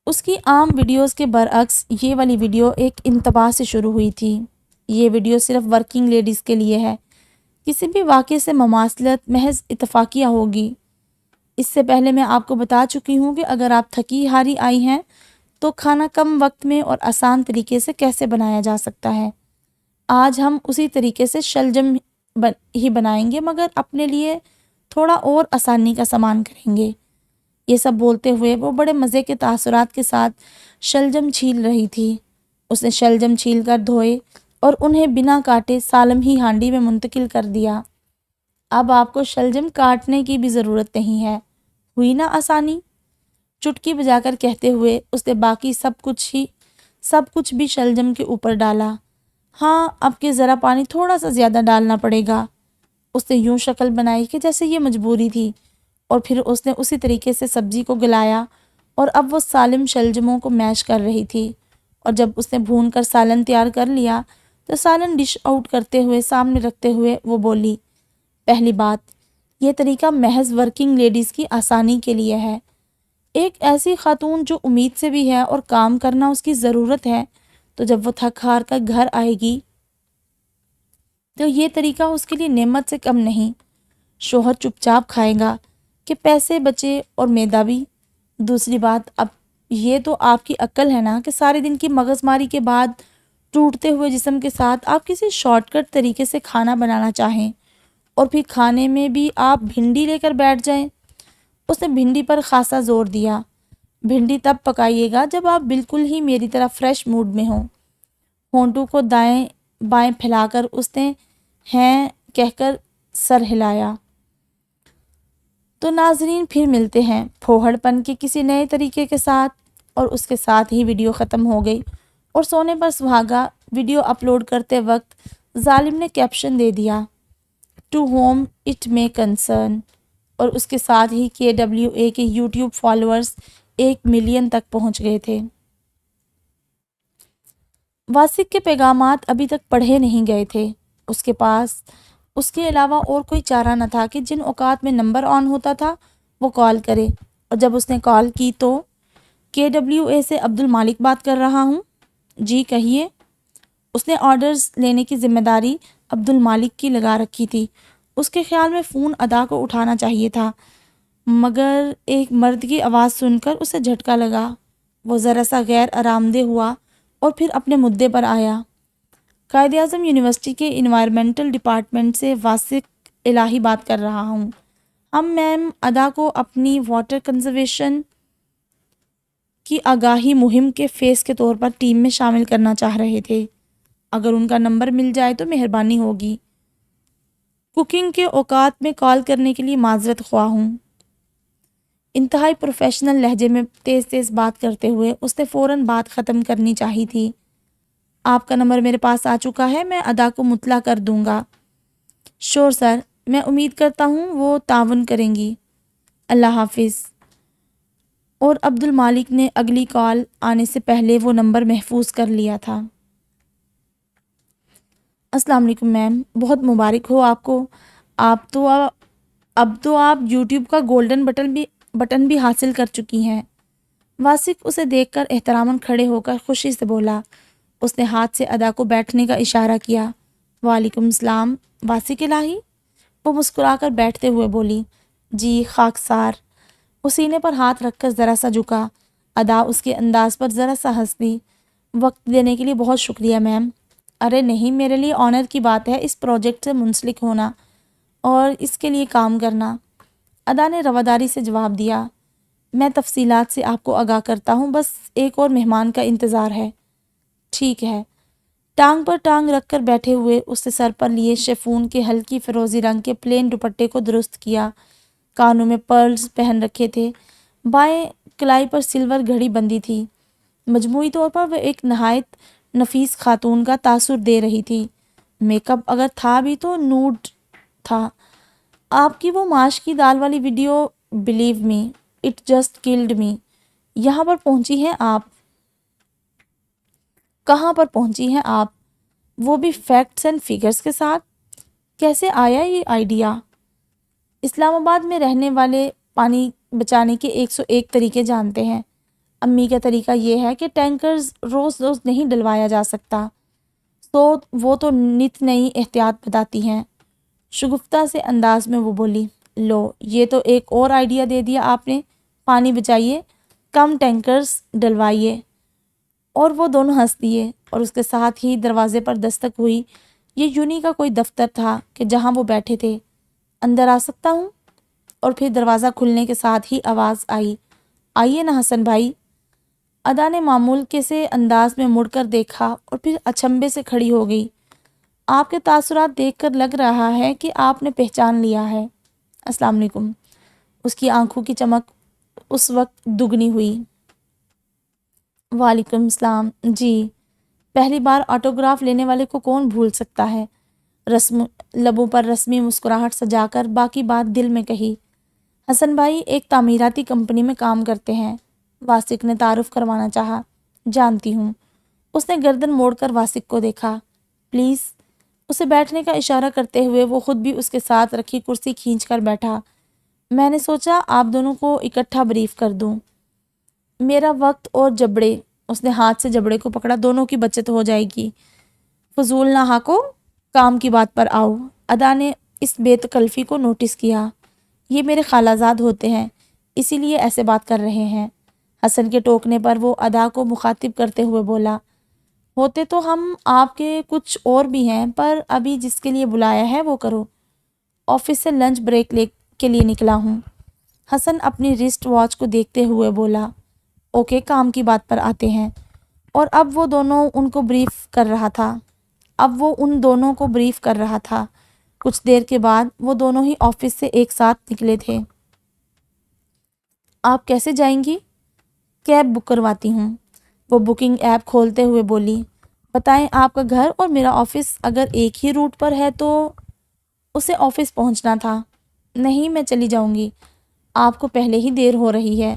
اس کی عام ویڈیوز کے برعکس یہ والی ویڈیو ایک انتباہ سے شروع ہوئی تھی۔ یہ ویڈیو صرف ورکنگ لیڈیز کے لیے ہے، کسی بھی واقعے سے مماثلت محض اتفاقیہ ہوگی۔ اس سے پہلے میں آپ کو بتا چکی ہوں کہ اگر آپ تھکی ہاری آئی ہیں تو کھانا کم وقت میں اور آسان طریقے سے کیسے بنایا جا سکتا ہے۔ آج ہم اسی طریقے سے شلجم ہی بنائیں گے، مگر اپنے لیے تھوڑا اور آسانی کا سامان کریں گے۔ یہ سب بولتے ہوئے وہ بڑے مزے کے تاثرات کے ساتھ شلجم چھیل رہی تھی۔ اس نے شلجم چھیل کر دھوئے اور انہیں بنا کاٹے سالم ہی ہانڈی میں منتقل کر دیا۔ اب آپ کو شلجم کاٹنے کی بھی ضرورت نہیں ہے، ہوئی نا آسانی؟ چٹکی بجا کر کہتے ہوئے اس نے باقی سب کچھ بھی شلجم کے اوپر ڈالا۔ ہاں، اب کہ ذرا پانی تھوڑا سا زیادہ ڈالنا پڑے گا۔ اس نے یوں شکل بنائی کہ جیسے یہ مجبوری تھی، اور پھر اس نے اسی طریقے سے سبزی کو گلایا اور اب وہ سالم شلجموں کو میش کر رہی تھی، اور جب اس نے بھون کر سالن تیار کر لیا تو سالن ڈش آؤٹ کرتے ہوئے سامنے رکھتے ہوئے وہ بولی، پہلی بات، یہ طریقہ محض ورکنگ لیڈیز کی آسانی کے لیے ہے۔ ایک ایسی خاتون جو امید سے بھی ہے اور کام کرنا اس کی ضرورت ہے، تو جب وہ تھک ہار کر گھر آئے گی تو یہ طریقہ اس کے لیے نعمت سے کم نہیں۔ شوہر چپ چاپ کھائے گا کہ پیسے بچے اور میدا بھی۔ دوسری بات، اب یہ تو آپ کی عقل ہے نا کہ سارے دن کی مغز ماری کے بعد ٹوٹتے ہوئے جسم کے ساتھ آپ کسی شارٹ کٹ طریقے سے کھانا بنانا چاہیں، اور پھر کھانے میں بھی آپ بھنڈی لے کر بیٹھ جائیں۔ اس نے بھنڈی پر خاصا زور دیا۔ بھنڈی تب پکائیے گا جب آپ بالکل ہی میری طرح فریش موڈ میں ہوں۔ ہونٹوں کو دائیں بائیں پھیلا کر اس نے ہیں کہہ کر سر ہلایا۔ تو ناظرین، پھر ملتے ہیں پھوہڑ پن کے کسی نئے طریقے کے ساتھ، اور اس کے ساتھ ہی ویڈیو ختم ہو گئی، اور سونے پر سہاگا ویڈیو اپلوڈ کرتے وقت ظالم نے کیپشن دے دیا، to whom it may concern, اور اس کے ساتھ ہی KWA کے یوٹیوب فالوورز 1 ملین تک پہنچ گئے تھے۔ واسق کے پیغامات ابھی تک پڑھے نہیں گئے تھے۔ اس کے پاس اس کے علاوہ اور کوئی چارہ نہ تھا کہ جن اوقات میں نمبر آن ہوتا تھا وہ کال کرے، اور جب اس نے کال کی تو KWA سے عبد المالک بات کر رہا ہوں۔ جی کہیے۔ اس نے آرڈرز لینے کی ذمہ داری عبد المالک کی لگا رکھی تھی۔ اس کے خیال میں فون ادا کو اٹھانا چاہیے تھا، مگر ایک مرد کی آواز سن کر اسے جھٹکا لگا۔ وہ ذرا سا غیر آرامدہ ہوا اور پھر اپنے مدعے پر آیا۔ قائد اعظم یونیورسٹی کے انوائرمنٹل ڈپارٹمنٹ سے واسق الہی بات کر رہا ہوں۔ ہم میم ادا کو اپنی واٹر کنزرویشن کی آگاہی مہم کے فیس کے طور پر ٹیم میں شامل کرنا چاہ رہے تھے۔ اگر ان کا نمبر مل جائے تو مہربانی ہوگی۔ کوکنگ کے اوقات میں کال کرنے کے لیے معذرت خواہ ہوں۔ انتہائی پروفیشنل لہجے میں تیز تیز بات کرتے ہوئے اس نے فوراً بات ختم کرنی چاہی تھی۔ آپ کا نمبر میرے پاس آ چکا ہے، میں ادا کو مطلع کر دوں گا۔ شور سر، میں امید کرتا ہوں وہ تعاون کریں گی۔ اللہ حافظ۔ اور عبد المالک نے اگلی کال آنے سے پہلے وہ نمبر محفوظ کر لیا تھا۔ السلام علیکم میم، بہت مبارک ہو آپ کو۔ اب تو آپ یوٹیوب کا گولڈن بٹن بھی حاصل کر چکی ہیں۔ واسق اسے دیکھ کر احتراماً کھڑے ہو کر خوشی سے بولا۔ اس نے ہاتھ سے ادا کو بیٹھنے کا اشارہ کیا۔ وعلیکم السلام واسق الہی۔ وہ مسکرا کر بیٹھتے ہوئے بولی، جی خاکسار۔ وہ سینے پر ہاتھ رکھ کر ذرا سا جھکا۔ ادا اس کے انداز پر ذرا سا ہنس دی۔ وقت دینے کے لیے بہت شکریہ میم۔ ارے نہیں، میرے لیے آنر کی بات ہے اس پروجیکٹ سے منسلک ہونا اور اس کے لیے کام کرنا۔ ادا نے رواداری سے جواب دیا، میں تفصیلات سے آپ کو آگاہ کرتا ہوں، بس ایک اور مہمان کا انتظار ہے۔ ٹھیک ہے۔ ٹانگ پر ٹانگ رکھ کر بیٹھے ہوئے اس نے سر پر لیے شیفون کے ہلکی فیروزی رنگ کے پلین دوپٹے کو درست کیا۔ کانوں میں پرلز پہن رکھے تھے، بائیں کلائی پر سلور گھڑی بندھی تھی۔ مجموعی طور پر وہ ایک نہایت نفیس خاتون کا تاثر دے رہی تھی۔ میک اپ اگر تھا بھی تو نوڈ تھا۔ آپ کی وہ ماش کی دال والی video, believe me it just killed me. یہاں پر پہنچی ہیں آپ؟ کہاں پر پہنچی ہیں آپ؟ وہ بھی فیکٹس اینڈ فگرز کے ساتھ؟ کیسے آیا یہ آئیڈیا؟ اسلام آباد میں رہنے والے پانی بچانے کے 101 طریقے جانتے ہیں۔ امی کا طریقہ یہ ہے کہ ٹینکرز روز روز نہیں ڈلوایا جا سکتا، تو وہ تو نت نئی احتیاط بتاتی ہیں۔ شگفتہ سے انداز میں وہ بولی، لو یہ تو ایک اور آئیڈیا دے دیا آپ نے، پانی بچائیے، کم ٹینکرز ڈلوائیے۔ اور وہ دونوں ہنس دیے، اور اس کے ساتھ ہی دروازے پر دستک ہوئی۔ یہ یونی کا کوئی دفتر تھا کہ جہاں وہ بیٹھے تھے۔ اندر آ سکتا ہوں؟ اور پھر دروازہ کھلنے کے ساتھ ہی آواز آئی، آئیے نا حسن بھائی۔ ادا نے معمول کے سے انداز میں مڑ کر دیکھا اور پھر اچنبھے سے کھڑی ہو گئی۔ آپ کے تاثرات دیکھ کر لگ رہا ہے کہ آپ نے پہچان لیا ہے۔ السلام علیکم۔ اس کی آنکھوں کی چمک اس وقت دگنی ہوئی۔ وعلیکم السلام، جی۔ پہلی بار آٹوگراف لینے والے کو کون بھول سکتا ہے؟ لبوں پر رسمی مسکراہٹ سجا کر باقی بات دل میں کہی۔ حسن بھائی ایک تعمیراتی کمپنی میں کام کرتے ہیں، واسق نے تعارف کروانا چاہا۔ جانتی ہوں۔ اس نے گردن موڑ کر واسق کو دیکھا۔ پلیز، اسے بیٹھنے کا اشارہ کرتے ہوئے وہ خود بھی اس کے ساتھ رکھی کرسی کھینچ کر بیٹھا۔ میں نے سوچا آپ دونوں کو اکٹھا بریف کر دوں۔ میرا وقت اور جبڑے، اس نے ہاتھ سے جبڑے کو پکڑا، دونوں کی بچت ہو جائے گی۔ فضول نہ ہاکو، کام کی بات پر آؤ۔ ادا نے اس بے تکلفی کو نوٹس کیا۔ یہ میرے خالہ زاد ہوتے ہیں، اسی لیے ایسے بات کر رہے ہیں۔ حسن کے ٹوکنے پر وہ ادا کو مخاطب کرتے ہوئے بولا، ہوتے تو ہم آپ کے کچھ اور بھی ہیں، پر ابھی جس کے لیے بلایا ہے وہ کرو۔ آفس سے لنچ بریک کے لیے نکلا ہوں۔ حسن اپنی رسٹ واچ کو دیکھتے ہوئے بولا، اوکے، کام کی بات پر آتے ہیں۔ اور اب وہ ان دونوں کو بریف کر رہا تھا۔ کچھ دیر کے بعد وہ دونوں ہی آفس سے ایک ساتھ نکلے تھے۔ آپ کیسے جائیں گی؟ کیب بک کرواتی ہوں، وہ بکنگ ایپ کھولتے ہوئے بولی۔ بتائیں، آپ کا گھر اور میرا آفس اگر ایک ہی روٹ پر ہے تو؟ اسے آفس پہنچنا تھا۔ نہیں، میں چلی جاؤں گی، آپ کو پہلے ہی دیر ہو رہی ہے۔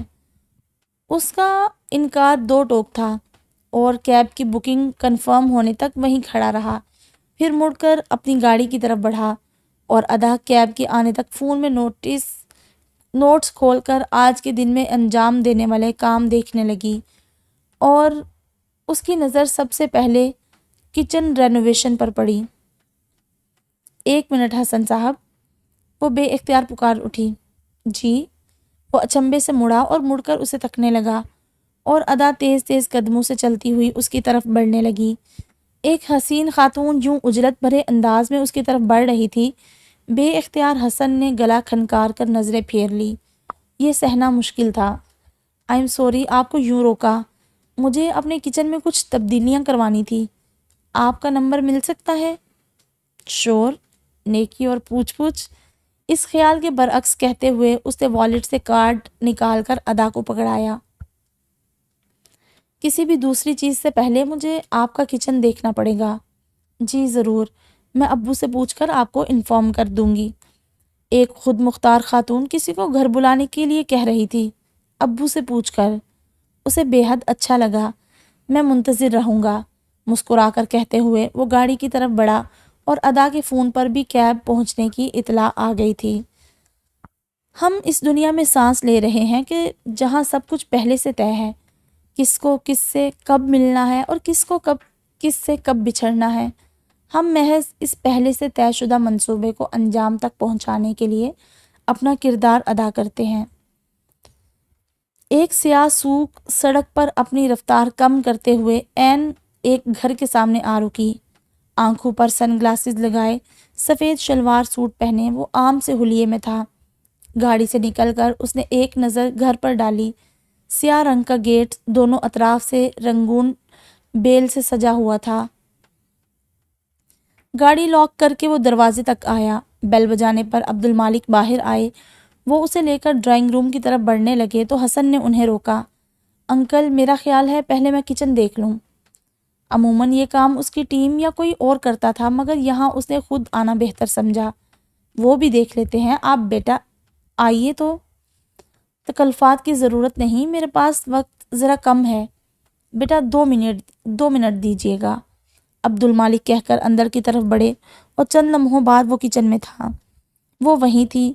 اس کا انکار دو ٹوک تھا اور کیب کی بکنگ کنفرم ہونے تک وہیں کھڑا رہا، پھر مڑ کر اپنی گاڑی کی طرف بڑھا اور ادا کیب کے آنے تک فون میں نوٹس کھول کر آج کے دن میں انجام دینے والے کام دیکھنے لگی، اور اس کی نظر سب سے پہلے کچن رینوویشن پر پڑی۔ ایک منٹ حسن صاحب، وہ بے اختیار پکار اٹھی۔ جی۔ وہ اچنبھے سے مڑا اور مڑ کر اسے تکنے لگا، اور ادا تیز تیز قدموں سے چلتی ہوئی اس کی طرف بڑھنے لگی۔ ایک حسین خاتون یوں اجلت بھرے انداز میں اس کی طرف بڑھ رہی تھی، بے اختیار حسن نے گلا کھنکار کر نظریں پھیر لی۔ یہ سہنا مشکل تھا۔ آئی ایم سوری آپ کو یوں روکا، مجھے اپنے کچن میں کچھ تبدیلیاں کروانی تھی۔ آپ کا نمبر مل سکتا ہے؟ شور، نیکی اور پوچھ پوچھ، اس خیال کے برعکس کہتے ہوئے اس نے والیٹ سے کارڈ نکال کر ادا کو پکڑایا۔ کسی بھی دوسری چیز سے پہلے مجھے آپ کا کچن دیکھنا پڑے گا۔ جی ضرور، میں ابو سے پوچھ کر آپ کو انفارم کر دوں گی۔ ایک خود مختار خاتون کسی کو گھر بلانے کے لیے کہہ رہی تھی، ابو سے پوچھ کر۔ اسے بے حد اچھا لگا۔ میں منتظر رہوں گا، مسکرا کر کہتے ہوئے وہ گاڑی کی طرف بڑھا، اور ادا کے فون پر بھی کیب پہنچنے کی اطلاع آ گئی تھی۔ ہم اس دنیا میں سانس لے رہے ہیں کہ جہاں سب کچھ پہلے سے طے ہے، کس کو کس سے کب ملنا ہے اور کس کو کس سے کب بچھڑنا ہے۔ ہم محض اس پہلے سے طے شدہ منصوبے کو انجام تک پہنچانے کے لیے اپنا کردار ادا کرتے ہیں۔ ایک سیاہ سوکھ سڑک پر اپنی رفتار کم کرتے ہوئے عین ایک گھر کے سامنے آ رکی۔ آنکھوں پر سن گلاسز لگائے، سفید شلوار سوٹ پہنے وہ عام سے حلیے میں تھا۔ گاڑی سے نکل کر اس نے ایک نظر گھر پر ڈالی۔ سیاہ رنگ کا گیٹ دونوں اطراف سے رنگون بیل سے سجا ہوا تھا۔ گاڑی لاک کر کے وہ دروازے تک آیا۔ بیل بجانے پر عبد المالک باہر آئے۔ وہ اسے لے کر ڈرائنگ روم کی طرف بڑھنے لگے تو حسن نے انہیں روکا۔ انکل، میرا خیال ہے پہلے میں کچن دیکھ لوں۔ عموماً یہ کام اس کی ٹیم یا کوئی اور کرتا تھا، مگر یہاں اس نے خود آنا بہتر سمجھا۔ وہ بھی دیکھ لیتے ہیں، آپ بیٹا آئیے تو۔ تکلفات کی ضرورت نہیں، میرے پاس وقت ذرا کم ہے۔ بیٹا 2 منٹ دیجیے گا، عبد المالک کہہ کر اندر کی طرف بڑھے، اور چند لمحوں بعد وہ کچن میں تھا۔ وہ وہیں تھی،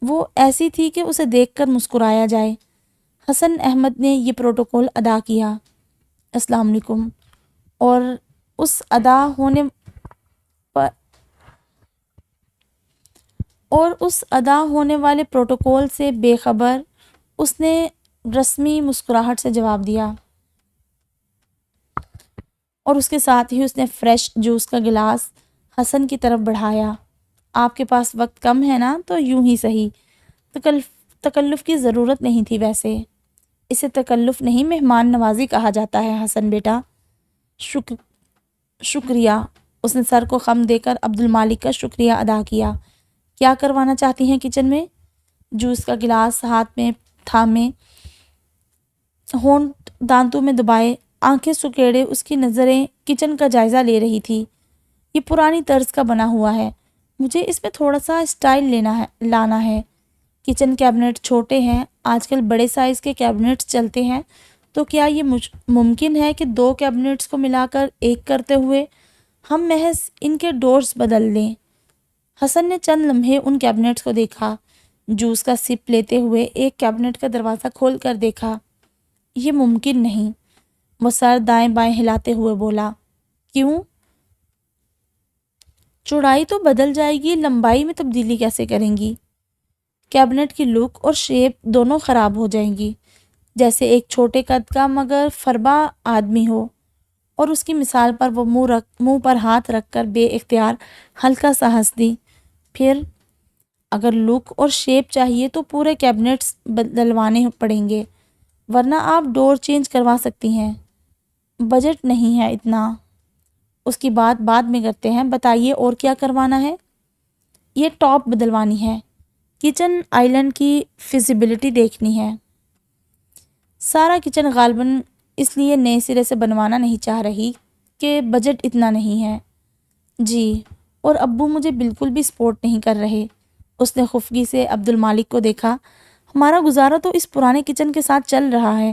وہ ایسی تھی کہ اسے دیکھ کر مسکرایا جائے۔ حسن احمد نے یہ پروٹوکول ادا کیا، السلام علیکم، اور اس ادا ہونے والے پروٹوکول سے بے خبر اس نے رسمی مسکراہٹ سے جواب دیا، اور اس کے ساتھ ہی اس نے فریش جوس کا گلاس حسن کی طرف بڑھایا۔ آپ کے پاس وقت کم ہے نا، تو یوں ہی صحیح، تکلف کی ضرورت نہیں تھی، ویسے اسے تکلف نہیں مہمان نوازی کہا جاتا ہے حسن بیٹا۔ شکریہ۔ اس نے سر کو خم دے کر عبد المالک کا شکریہ ادا کیا۔ کیا کروانا چاہتی ہیں کچن میں؟ جوس کا گلاس ہاتھ میں تھامے، ہونٹ دانتوں میں دبائے، آنکھیں سکیڑے اس کی نظریں کچن کا جائزہ لے رہی تھی۔ یہ پرانی طرز کا بنا ہوا ہے، مجھے اس میں تھوڑا سا اسٹائل لانا ہے۔ کچن کیبنٹ چھوٹے ہیں، آج کل بڑے سائز کے کیبنٹس چلتے ہیں، تو کیا یہ ممکن ہے کہ 2 کیبنٹس کو ملا کر ایک کرتے ہوئے ہم محض ان کے ڈورز بدل دیں؟ حسن نے چند لمحے ان کیبنٹس کو دیکھا، جوس کا سپ لیتے ہوئے ایک کیبنٹ کا دروازہ کھول کر دیکھا۔ یہ ممکن نہیں، وہ سر دائیں بائیں ہلاتے ہوئے بولا۔ کیوں؟ چوڑائی تو بدل جائے گی، لمبائی میں تبدیلی کیسے کریں گی؟ کیبنٹ کی لک اور شیپ دونوں خراب ہو جائیں گی، جیسے ایک چھوٹے قد کا مگر فربا آدمی ہو۔ اور اس کی مثال پر وہ منہ پر ہاتھ رکھ کر بے اختیار ہلکا سا ہنس دی۔ پھر اگر لک اور شیپ چاہیے تو پورے کیبنٹس بدلوانے پڑیں گے، ورنہ آپ ڈور چینج کروا سکتی ہیں۔ بجٹ نہیں ہے اتنا، اس کی بات بعد میں کرتے ہیں، بتائیے اور کیا کروانا ہے؟ یہ ٹاپ بدلوانی ہے، کچن آئلینڈ کی فیزیبلٹی دیکھنی ہے۔ سارا کچن غالباً اس لیے نئے سرے سے بنوانا نہیں چاہ رہی کہ بجٹ اتنا نہیں ہے۔ جی، اور ابو مجھے بالکل بھی سپورٹ نہیں کر رہے۔ اس نے خفگی سے عبد المالک کو دیکھا۔ ہمارا گزارا تو اس پرانے کچن کے ساتھ چل رہا ہے،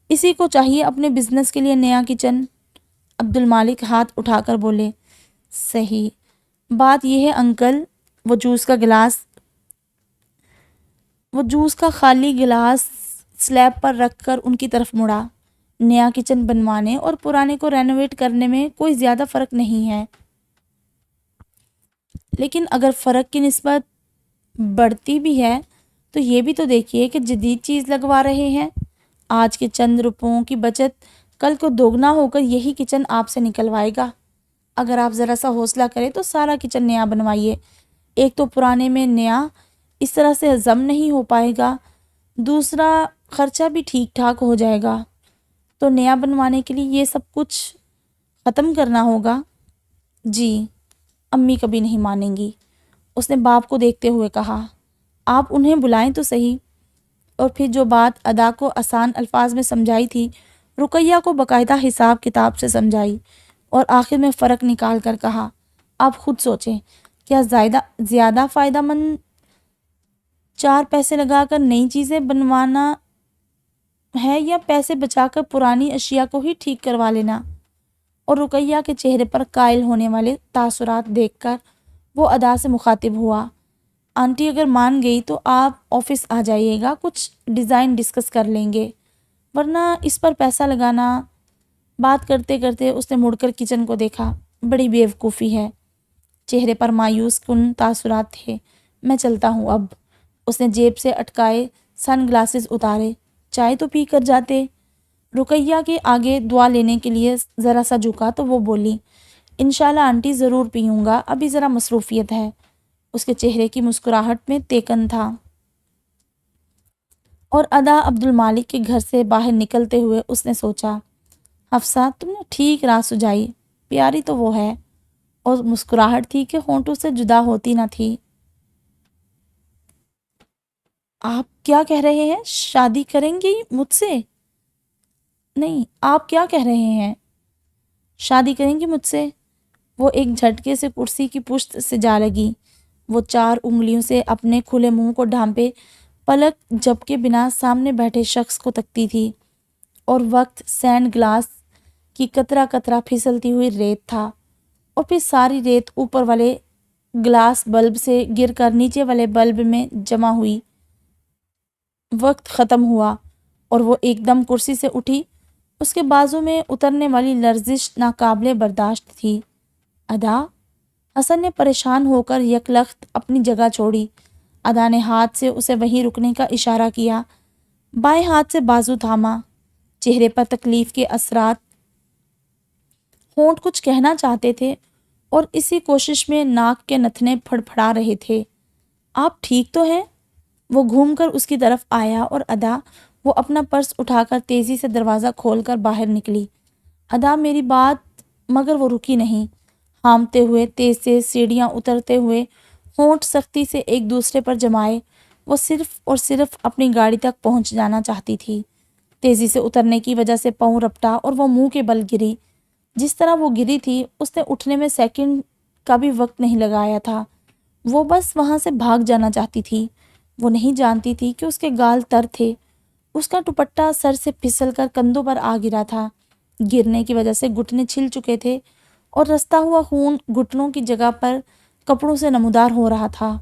اسی کو چاہیے اپنے بزنس کے لیے نیا کچن۔ عبد المالک ہاتھ اٹھا کر بولے، صحیح بات یہ ہے انکل۔ وہ جوس کا خالی گلاس سلیب پر رکھ کر ان کی طرف مڑا۔ نیا کچن بنوانے اور پرانے کو رینوویٹ کرنے میں کوئی زیادہ فرق نہیں ہے، لیکن اگر فرق کی نسبت بڑھتی بھی ہے تو یہ بھی تو دیکھیے کہ جدید چیز لگوا رہے ہیں۔ آج کے چند روپوں کی بچت کل کو دوگنا ہو کر یہی کچن آپ سے نکلوائے گا۔ اگر آپ ذرا سا حوصلہ کریں تو سارا کچن نیا بنوائیے۔ ایک تو پرانے میں نیا اس طرح سے ہضم نہیں ہو پائے گا، دوسرا خرچہ بھی ٹھیک ٹھاک ہو جائے گا۔ تو نیا بنوانے کے لیے یہ سب کچھ ختم کرنا ہوگا۔ جی، امی کبھی نہیں مانیں گی، اس نے باپ کو دیکھتے ہوئے کہا۔ آپ انہیں بلائیں تو صحیح۔ اور پھر جو بات ادا کو آسان الفاظ میں سمجھائی تھی، رقیہ کو باقاعدہ حساب کتاب سے سمجھائی اور آخر میں فرق نکال کر کہا، آپ خود سوچیں، کیا زیادہ فائدہ مند 4 پیسے لگا کر نئی چیزیں بنوانا ہے یا پیسے بچا کر پرانی اشیاء کو ہی ٹھیک کروا لینا؟ اور رقیہ کے چہرے پر قائل ہونے والے تاثرات دیکھ کر وہ ادا سے مخاطب ہوا، آنٹی اگر مان گئی تو آپ آفس آ جائیے گا، کچھ ڈیزائن ڈسکس کر لیں گے، ورنہ اس پر پیسہ لگانا۔ بات کرتے کرتے اس نے مڑ کر کچن کو دیکھا۔ بڑی بیوقوفی ہے، چہرے پر مایوس کن تاثرات تھے۔ میں چلتا ہوں اب۔ اس نے جیب سے اٹکائے سن گلاسز اتارے۔ چائے تو پی کر جاتے؟ رقیہ کے آگے دعا لینے کے لیے ذرا سا جھکا تو وہ بولی، انشاءاللہ آنٹی ضرور پیوں گا، ابھی ذرا مصروفیت ہے۔ اس کے چہرے کی مسکراہٹ میں تیکن تھا۔ اور ادا عبد المالک کے گھر سے باہر نکلتے ہوئے اس نے سوچا، حفصہ تم نے ٹھیک راہ سجائی، پیاری تو وہ ہے، اور مسکراہٹ تھی کہ ہونٹوں سے جدا ہوتی نہ تھی۔ آپ کیا کہہ رہے ہیں؟ شادی کریں گی مجھ سے؟ نہیں، آپ کیا کہہ رہے ہیں؟ شادی کریں گی مجھ سے؟ وہ ایک جھٹکے سے کرسی کی پشت سے جا لگی۔ وہ 4 انگلیوں سے اپنے کھلے منہ کو ڈھانپے پلک جھپکے بنا سامنے بیٹھے شخص کو تکتی تھی، اور وقت سینڈ گلاس کی قطرہ قطرہ پھسلتی ہوئی ریت تھا، اور پھر ساری ریت اوپر والے گلاس بلب سے گر کر نیچے والے بلب میں جمع ہوئی۔ وقت ختم ہوا اور وہ ایک دم کرسی سے اٹھی۔ اس کے بازو میں اترنے والی لرزش ناقابل برداشت تھی۔ ادا؟ حسن نے پریشان ہو کر یکلخت اپنی جگہ چھوڑی۔ ادا نے ہاتھ سے اسے وہیں رکنے کا اشارہ کیا، بائیں ہاتھ سے بازو تھاما، چہرے پر تکلیف کے اثرات۔ ہونٹ کچھ کہنا چاہتے تھے اور اسی کوشش میں ناک کے نتھنے پھڑپھڑا رہے تھے۔ آپ ٹھیک تو ہیں؟ وہ گھوم کر اس کی طرف آیا اور ادا وہ اپنا پرس اٹھا کر تیزی سے دروازہ کھول کر باہر نکلی۔ ادا میری بات، مگر وہ رکی نہیں۔ ہامتے ہوئے تیز تیز سیڑھیاں اترتے ہوئے ہونٹ سختی سے ایک دوسرے پر جمائے وہ صرف اور صرف اپنی گاڑی تک پہنچ جانا چاہتی تھی۔ تیزی سے اترنے کی وجہ سے پاؤں رپٹا اور وہ منہ کے بل گری۔ جس طرح وہ گری تھی اس نے اٹھنے میں سیکنڈ کا بھی وقت نہیں لگایا تھا۔ وہ بس وہاں سے بھاگ جانا چاہتی تھی۔ وہ نہیں جانتی تھی کہ اس کے گال تر تھے۔ اس کا دوپٹہ سر سے پھسل کر کندھوں پر آ گرا تھا۔ گرنے کی وجہ سے گھٹنے چھل چکے تھے اور رستا ہوا خون گھٹنوں کی جگہ پر کپڑوں سے نمودار ہو رہا تھا،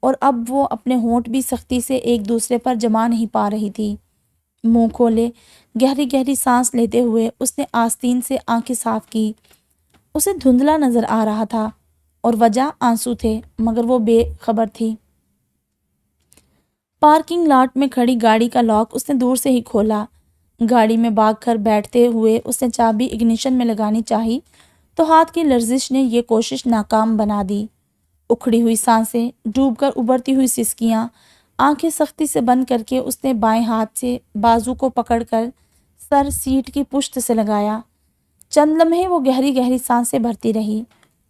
اور اب وہ اپنے ہونٹ بھی سختی سے ایک دوسرے پر جما نہیں پا رہی تھی۔ منہ کھولے گہری گہری سانس لیتے ہوئے اس نے آستین سے آنکھیں صاف کی۔ اسے دھندلا نظر آ رہا تھا اور وجہ آنسو تھے، مگر وہ بے خبر تھی۔ پارکنگ لاٹ میں کھڑی گاڑی کا لاک اس نے دور سے ہی کھولا۔ گاڑی میں بھاگ کر بیٹھتے ہوئے اس نے چابی اگنیشن میں لگانی چاہی تو ہاتھ کی لرزش نے یہ کوشش ناکام بنا دی۔ اکھڑی ہوئی سانسیں، ڈوب کر ابھرتی ہوئی سسکیاں، آنکھیں سختی سے بند کر کے اس نے بائیں ہاتھ سے بازو کو پکڑ کر سر سیٹ کی پشت سے لگایا۔ چند لمحے وہ گہری گہری سانسیں بھرتی رہی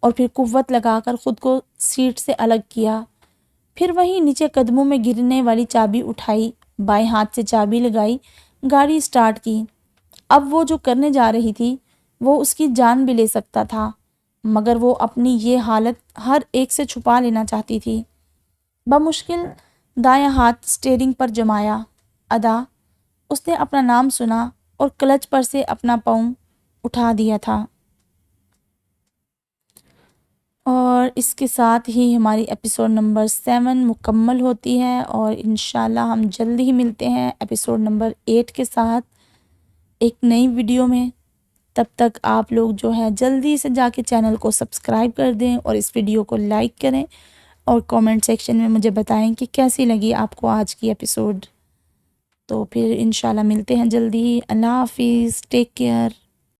اور پھر قوت لگا کر خود کو سیٹ سے الگ کیا۔ پھر وہیں نیچے قدموں میں گرنے والی چابی اٹھائی، بائیں ہاتھ سے چابی لگائی، گاڑی سٹارٹ کی۔ اب وہ جو کرنے جا رہی تھی وہ اس کی جان بھی لے سکتا تھا، مگر وہ اپنی یہ حالت ہر ایک سے چھپا لینا چاہتی تھی۔ بمشکل دایاں ہاتھ سٹیئرنگ پر جمایا۔ ادا، اس نے اپنا نام سنا اور کلچ پر سے اپنا پاؤں اٹھا دیا تھا۔ اور اس کے ساتھ ہی ہماری ایپیسوڈ نمبر 7 مکمل ہوتی ہے، اور انشاءاللہ ہم جلد ہی ملتے ہیں ایپیسوڈ نمبر 8 کے ساتھ ایک نئی ویڈیو میں۔ تب تک آپ لوگ جو ہے جلدی سے جا کے چینل کو سبسکرائب کر دیں اور اس ویڈیو کو لائک کریں، اور کومنٹ سیکشن میں مجھے بتائیں کہ کیسی لگی آپ کو آج کی ایپیسوڈ۔ تو پھر انشاءاللہ ملتے ہیں جلدی ہی۔ اللہ حافظ، ٹیک کیئر۔